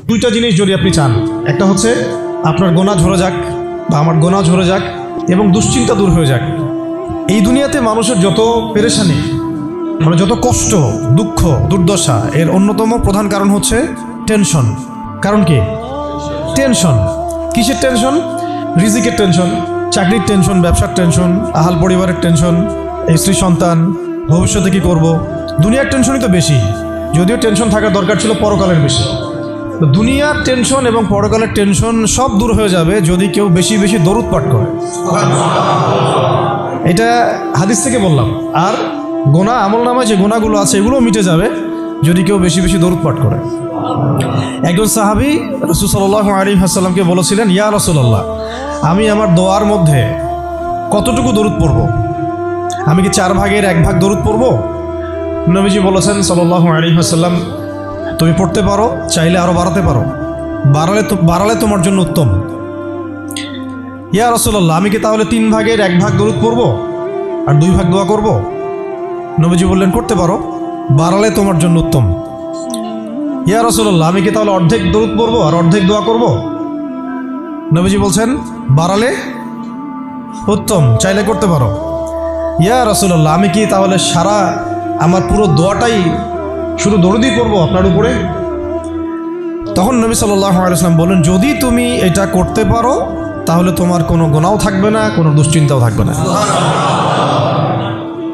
দুইটা জিনিস যদি আপনি চান, একটা হচ্ছে আপনার গোনা ঝরে যাক বা আমার গোনা ঝরে যাক এবং দুশ্চিন্তা দূর হয়ে যাক। এই দুনিয়াতে মানুষের যত পেরেশানি, মানে যত কষ্ট, দুঃখ, দুর্দশা, এর অন্যতম প্রধান কারণ হচ্ছে টেনশন। কারণ কি? টেনশন। কিসের টেনশন? রিজিকের টেনশন, চাকরির টেনশন, ব্যবসার টেনশন, আহাল পরিবারের টেনশন, স্ত্রী সন্তান, ভবিষ্যতে কী করব। দুনিয়ার টেনশনই তো বেশি, যদিও টেনশন থাকার দরকার ছিল পরকালের বেশি। তো দুনিয়ার টেনশন এবং পরকালের টেনশন সব দূর হয়ে যাবে যদি কেউ বেশি বেশি দরুদ পাঠ করে। এটা হাদিস থেকে বললাম। আর গোনা, আমল নামায় যে গোনাগুলো আছে এগুলোও মিটে যাবে যদি কেউ বেশি বেশি দরুদ পাঠ করে। একজন সাহাবী রাসূল সাল্লাল্লাহু আলাইহি ওয়াসাল্লামকে বলেছিলেন, ইয়া রাসূলুল্লাহ, আমি আমার দোয়ার মধ্যে কতটুকু দরুদ পড়ব? আমি কি 4 ভাগের 1 ভাগ দরুদ পড়ব? নবীজি বলেছেন সাল্লাল্লাহু আলাইহি ওয়াসাল্লাম, তুমি পড়তে পারো, চাইলে আরও বাড়াতে পারো, বাড়ালে তোমার জন্য উত্তম। ইয়া রাসূলুল্লাহ, আমি কি তাহলে 3 ভাগের 1 ভাগ দরুদ পড়ব আর 2 ভাগ দোয়া করব? নবীজি বললেন, করতে পারো, বাড়ালে তোমার জন্য উত্তম। ইয়া রাসূলুল্লাহ, আমি কি তাহলে অর্ধেক দরুদ পড়ব আর অর্ধেক দোয়া করব? নবীজি বলছেন, বাড়ালে উত্তম, চাইলে করতে পারো। ইয়া রাসূলুল্লাহ, আমি কি তাহলে সারা আমার পুরো দোয়াটাই শুধু দরুদই পড়ব আপনার উপরে? তখন নবী সাল্লাল্লাহু আলাইহি ওয়াসাল্লাম বললেন, যদি তুমি এটা করতে পারো তাহলে তোমার কোনো গুনাহও থাকবে না, কোনো দুশ্চিন্তাও থাকবে না।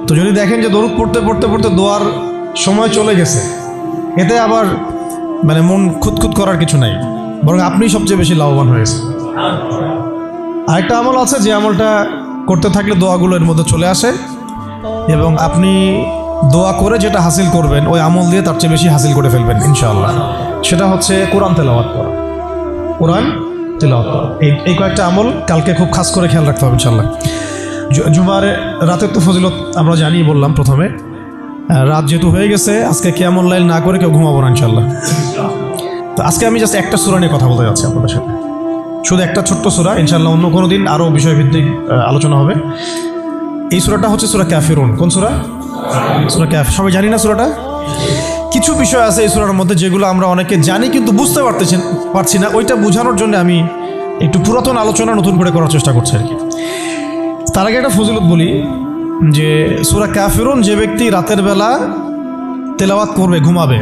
তো যদি দেখেন যে দরুদ পড়তে পড়তে পড়তে দোয়ার সময় চলে গেছে, এতে আবার মানে মন খুঁতখুত করার কিছু নাই, বরং আপনি সবচেয়ে বেশি লাভবান হয়েছে। আরেকটা আমল আছে যে আমলটা করতে থাকলে দোয়াগুলো এর মধ্যে চলে আসে এবং আপনি দোয়া করে যেটা হাসিল করবেন ওই আমল দিয়ে তার চেয়ে বেশি হাসিল করে ফেলবেন ইনশাআল্লাহ। সেটা হচ্ছে কোরআন তেলাওয়াত করা। কোরআন তেলাওয়াত করা, এই কয়েকটা আমল কালকে খুব খাস করে খেয়াল রাখতে হবে ইনশাআল্লাহ। জুমার রাতের তো ফজিলত আমরা জানি, বললাম প্রথমে। রাত যেহেতু হয়ে গেছে, আজকে কিয়ামুল লাইল না করে কেউ ঘুমাবো না ইনশাআল্লাহ। তো আজকে আমি জাস্ট একটা সূরা নিয়ে কথা বলতে যাচ্ছি আপনাদের সাথে, শুধু একটা ছোট্ট সূরা। ইনশাআল্লাহ অন্য কোনো দিন আরও বিষয়ভিত্তিক আলোচনা হবে। এই সূরাটা হচ্ছে সূরা কাফিরুন। কোন সূরা? সূরা কাফ। সবাই জানি না সূরাটা? কিছু বিষয় আছে এই সূরার মধ্যে যেগুলো আমরা অনেকে জানি কিন্তু বুঝতে পারছি না। ওইটা বোঝানোর জন্য আমি একটু পুরাতন আলোচনা নতুন করে করার চেষ্টা করছি আর কি। তার আগে একটা ফজিলত বলি যে সূরা কাফিরুন যে ব্যক্তি রাতের বেলা তেলাওয়াত করবে,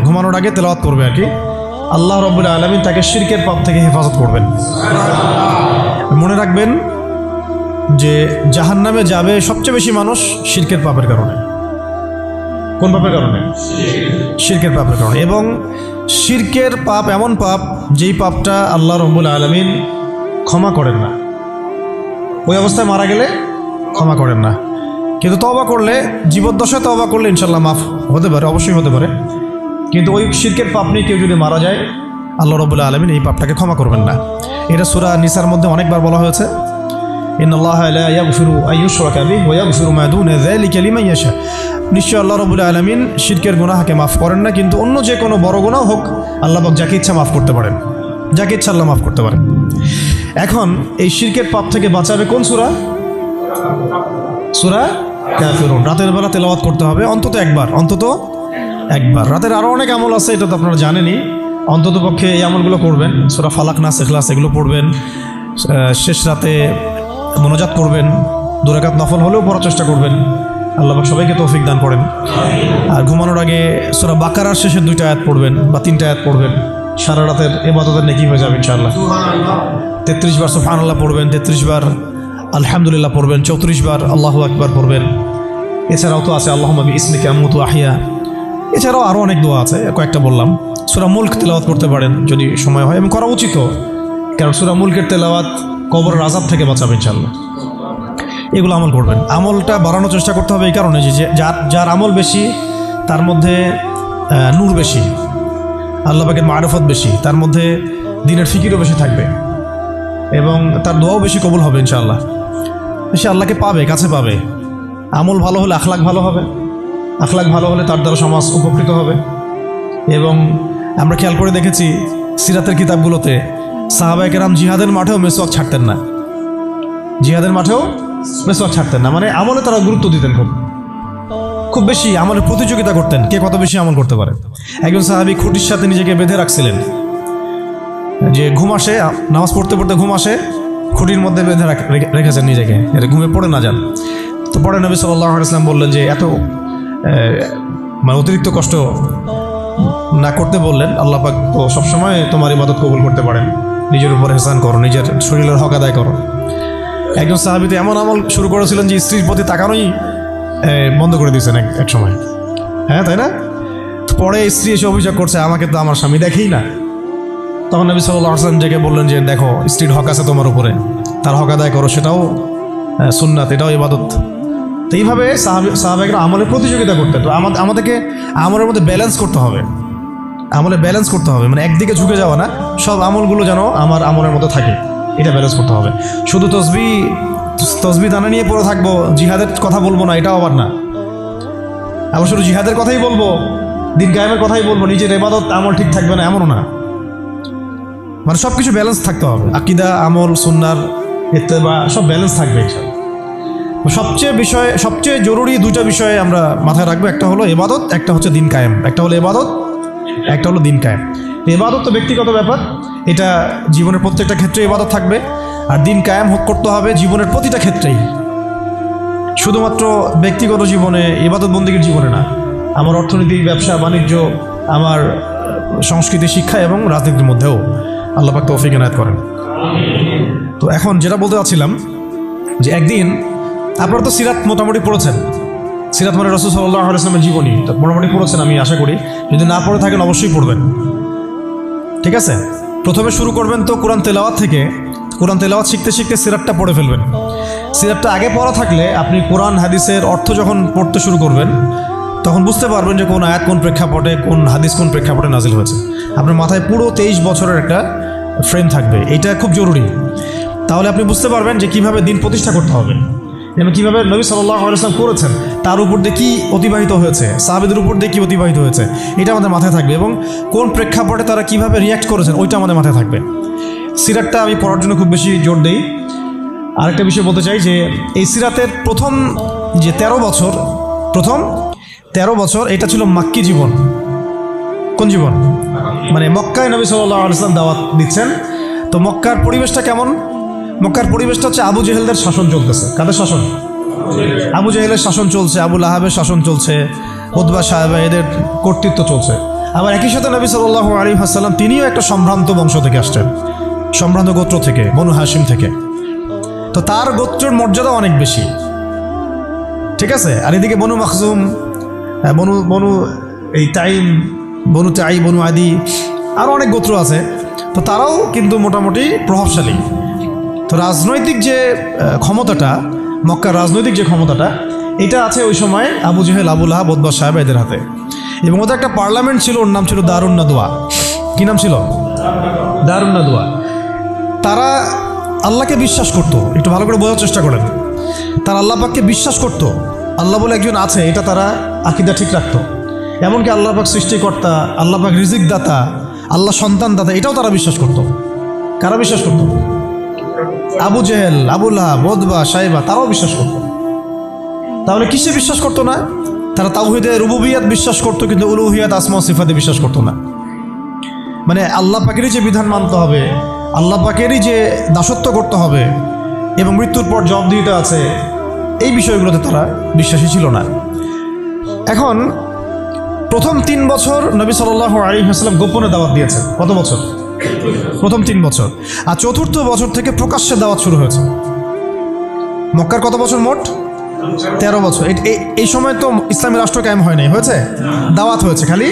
ঘুমানোর আগে তেলাওয়াত করবে আর কি, আল্লাহ রাব্বুল আলামিন তাকে শিরকের পাপ থেকে হেফাজত করবেন। মনে রাখবেন যে জাহান্নামে যাবে সবচেয়ে বেশি মানুষ শিরকের পাপের কারণে। কোন পাপের কারণে? শিরকের পাপের কারণে। এবং শিরকের পাপ এমন পাপ যেই পাপটা আল্লাহ রাব্বুল আলামিন ক্ষমা করেন না, ওই অবস্থায় মারা গেলে ক্ষমা করেন না। কিন্তু তওবা করলে, জীবদ্দশায় তওবা করলে ইনশাআল্লাহ মাফ হতে পারে, অবশ্যই হতে পারে। কিন্তু ওই শিরকের পাপ নিয়ে কেউ যদি মারা যায়, আল্লাহ রাব্বুল আলামিন এই পাপটাকে ক্ষমা করবেন না। এটা সূরা নিসার মধ্যে অনেকবার বলা হয়েছে, ইন্নাল্লাহা লা ইয়াগফিরু আন ইউশরাকা বিহি ওয়া ইয়াগফিরু মা দুনা যালিকা লিমান ইয়াশা। নিশ্চয় আল্লাহ রাব্বুল আলামিন শিরকের গুনাহকে মাফ করেন না, কিন্তু অন্য যে কোনো বড় গুনাহ হোক আল্লাহ পাক যাকে ইচ্ছা মাফ করতে পারেন, যাকে ইচ্ছা আল্লাহ মাফ করতে পারেন। এখন এই শিরকের পাপ থেকে বাঁচাবে কোন সূরা? সূরা কাফিরুন। রাতের বেলা তেলাওয়াত করতে হবে অন্তত একবার। রাতের আরও অনেক আমল আছে, এটা তো আপনারা জানেনই। অন্তত পক্ষে এই আমলগুলো করবেন। সূরা ফালাক, নাস, ইখলাস এগুলো পড়বেন। শেষ রাতে মোনাজাত করবেন, 2 রাকাত নফল হলেও পড়ার চেষ্টা করবেন। আল্লাহ পাক সবাইকে তৌফিক দান করেন। আর ঘুমানোর আগে সূরা বাকারার শেষের 2টা আয়াত পড়বেন বা 3টা আয়াত পড়বেন। সারা রাতের ইবাদতের নেকি হয়ে যাবে ইনশাআল্লাহ। 33 বার সুবহানাল্লাহ পড়বেন, 33 বার আলহামদুলিল্লাহ পড়বেন, 34 বার আল্লাহু আকবার পড়বেন। এছাড়াও তো আছে আল্লাহুম্মা বিইসমিকা আমুতু আহইয়া। এছাড়াও আরও অনেক দোয়া আছে, কয়েকটা বললাম। সূরা মুলক তেলাওয়াত করতে পারেন যদি সময় হয়, এবং করা উচিত, কারণ সূরা মুলকের তেলাওয়াত কবরের আযাব থেকে বাঁচাবে ইনশাআল্লাহ। এগুলো আমল করবেন। আমলটা বাড়ানোর চেষ্টা করতে হবে এই কারণে যে যার আমল বেশি তার মধ্যে নূর বেশি, আল্লাহ পাকের মারিফত বেশি, তার মধ্যে দ্বীনের ফিকিরও বেশি থাকবে এবং তার দোয়াও বেশি কবুল হবে ইনশাআল্লাহ। সে আল্লাহকে পাবে, কাছে পাবে। আমল ভালো হলে আখলাক ভালো হবে, আখলাক ভালো হলে তার দ্বারা সমাজ উপকৃত হবে। এবং আমরা খেয়াল করে দেখেছি সিরাতের কিতাবগুলোতে সাহাবায়ে কেরাম জিহাদের মাঠেও মেসওয়াক ছাড়তেন না, মানে আমলে তারা গুরুত্ব দিতেন, খুব বেশি আমলে প্রতিযোগিতা করতেন কে কত বেশি আমল করতে পারে। একজন সাহাবী খুঁটির সাথে নিজেকে বেঁধে রাখছিলেন, যে ঘুম আসে, নামাজ পড়তে পড়তে ঘুম আসে, খুঁটির মধ্যে বেঁধে রেখেছেন নিজেকে, এটা ঘুমে পড়ে না যান। তো পরে নবী সাল্লাল্লাহু আলাইহি ওয়াসাল্লাম বললেন যে এত মানে অতিরিক্ত কষ্ট না করতে বললেন। আল্লাহ পাক তো সবসময় তোমার ইবাদত কবুল করতে পারেন, নিজের উপর এহসান করো, নিজের শরীরের হক আদায় করো। একজন সাহাবী তো এমন আমল শুরু করেছিলেন যে স্ত্রীর প্রতি তাকানোই বন্ধ করে দিয়েছেন এক সময়, হ্যাঁ তাই না? পরে স্ত্রী এসে অভিযোগ করছে আমাকে তো আমার স্বামী দেখেই না। তখন নবী সাল্লাল্লাহু আলাইহি ওয়াসাল্লাম ডেকে বললেন যে দেখো, স্ত্রীর হক আছে তোমার উপরে, তার হক আদায় করো, সেটাও সুন্নাত, এটাও ইবাদত। তো এইভাবে সাহাবায়েরা আমলের প্রতিযোগিতা করতে। তো আমাদেরকে আমলের মধ্যে ব্যালেন্স করতে হবে, আমলে ব্যালেন্স করতে হবে, মানে একদিকে ঝুঁকে যাওয়া না, সব আমলগুলো যেন আমার আমলের মধ্যে থাকে, এটা ব্যালেন্স করতে হবে। শুধু তসবি দানা নিয়ে পড়ে থাকবো, জিহাদের কথা বলবো না, এটাও আবার না। আবার শুধু জিহাদের কথাই বলবো, দিন কায়েমের কথাই বলবো, নিজের ইবাদত আমল ঠিক থাকবে না, এমনও না। মানে সব কিছু ব্যালেন্স থাকতে হবে, আকীদা, আমল, সুন্নার ইত্তেবা সব ব্যালেন্স থাকবে। সবচেয়ে জরুরি দুইটা বিষয়ে আমরা মাথায় রাখবো, একটা হলো ইবাদত, একটা হচ্ছে দিন কায়েম। একটা হলো ইবাদত, একটা হলো দিন কায়েম। ইবাদত তো ব্যক্তিগত ব্যাপার, এটা জীবনের প্রত্যেকটা ক্ষেত্রে ইবাদত থাকবে, আর দিন কায়েম করতে হবে জীবনের প্রতিটা ক্ষেত্রেই, শুধুমাত্র ব্যক্তিগত জীবনে, ইবাদত বন্দেগীর জীবনে না, আমার অর্থনীতি, ব্যবসা বাণিজ্য, আমার সংস্কৃতি, শিক্ষা এবং রাজনীতির মধ্যেও। আল্লাহ পাক তৌফিক এনায়েত করেন। তো এখন যেটা বলতে চাচ্ছিলাম যে একদিন আপনারা তো সিরাত মোটামুটি পড়েছেন, সিরাত মানে রাসূল সাল্লাল্লাহু আলাইহি ওয়াসাল্লামের জীবনী তো মোটামুটি পড়েছেন আমি আশা করি। যদি না পড়ে থাকেন অবশ্যই পড়বেন, ঠিক আছে? প্রথমে শুরু করবেন তো কোরআন তেলাওয়াত থেকে। কোরআন তেলাওয়াত শিখতে শিখতে সিরাতটা পড়ে ফেলবেন। সিরাতটা আগে পড়া থাকলে আপনি কোরআন হাদিসের অর্থ যখন পড়তে শুরু করবেন তখন বুঝতে পারবেন যে কোন আয়াত কোন প্রেক্ষাপটে, কোন হাদিস কোন প্রেক্ষাপটে নাজিল হয়েছে। আপনার মাথায় পুরো 23 বছরের একটা ফ্রেম থাকবে, এটা খুব জরুরি। তাহলে আপনি বুঝতে পারবেন যে কিভাবে দিন প্রতিষ্ঠা করতে হবে, যেন কীভাবে নবী সাল্লাল্লাহু আলাইহি ওয়াসাল্লাম করেছেন, তার উপর দিয়ে কী অতিবাহিত হয়েছে, সাহাবীদের উপর দিয়ে কী অতিবাহিত হয়েছে, এটা আমাদের মাথায় থাকবে। এবং কোন প্রেক্ষাপটে তারা কীভাবে রিয়্যাক্ট করেছেন ওইটা আমাদের মাথায় থাকবে। সিরাতটা আমি পড়ার জন্য খুব বেশি জোর দিই। আরেকটা বিষয় বলতে চাই যে এই সিরাতের প্রথম যে 13 বছর, প্রথম 13 বছর এটা ছিল মাক্কি জীবন। কোন জীবন? মানে মক্কায় নবী সাল্লাল্লাহু আলাইহি ওয়াসাল্লাম দাওয়াত দিচ্ছেন। তো মক্কার পরিবেশটা কেমন? মক্কার পরিবেশটা হচ্ছে আবু জেহেলদের শাসন চলতেছে। কাদের শাসন? আবু জেহেলের শাসন চলছে, আবু লাহাবের শাসন চলছে, উতবা সাহেবা এদের কর্তৃত্ব চলছে। আবার একই সাথে নবী সাল্লাল্লাহু আলাইহি ওয়াসাল্লাম তিনিও একটা সম্ভ্রান্ত বংশ থেকে আসছেন, সম্ভ্রান্ত গোত্র থেকে, বনু হাশিম থেকে। তো তার গোত্রের মর্যাদা অনেক বেশি, ঠিক আছে? আর এদিকে বনু মাখজুম, বনু এই তাইম, বনু তাই, বনু আদি, আরও অনেক গোত্র আছে। তো তারাও কিন্তু মোটামুটি প্রভাবশালী। তো রাজনৈতিক যে ক্ষমতাটা, মক্কার রাজনৈতিক যে ক্ষমতাটা, এটা আছে ওই সময় Abu Jahl, Abu Lahab, Utba সাহেব এদের হাতে। এবং ওদের একটা পার্লামেন্ট ছিল, ওর নাম ছিল দারুন নাদওয়া। কী নাম ছিল? দারুন নাদওয়া। তারা আল্লাহকে বিশ্বাস করতো, একটু ভালো করে বোঝার চেষ্টা করেন। তারা আল্লাহ পাককে বিশ্বাস করতো, আল্লাহ বলে একজন আছে, এটা তারা আকীদা ঠিক রাখতো। এমনকি আল্লাহ পাক সৃষ্টিকর্তা, আল্লাহ পাক রিজিক দাতা, আল্লাহ সন্তান দাতা, এটাও তারা বিশ্বাস করতো। কারা বিশ্বাস করতো? Abu Jahl, Abu Lahab, Utba সাহেবা, তারাও বিশ্বাস করতো। তাহলে কিসে বিশ্বাস করতো না? তারা তাওহীদে রুবুবিয়াত বিশ্বাস করতো, কিন্তু উলুহিয়াত, আসমা ও সিফাতে বিশ্বাস করতো না। মানে আল্লাহ পাকেরই যে বিধান মানতে হবে, আল্লাহ পাকেরই যে দাসত্ব করতে হবে এবং মৃত্যুর পর জবাবদিহিতা আছে, এই বিষয়গুলোতে তারা বিশ্বাসী ছিল না। এখন প্রথম 3 বছর নবী সাল্লাল্লাহু আলাইহি ওয়াসাল্লাম গোপনে দাওয়াত দিয়েছেন। কত বছর? প্রথম 3 বছর। আর চতুর্থ বছর থেকে প্রকাশ্যে দাওয়াত শুরু হয়েছে। মক্কার কত বছর মোট? 13 বছর। এই সময় তো ইসলামী রাষ্ট্র কায়েম হয় নাই, হয়েছে? দাওয়াত হয়েছে, খালি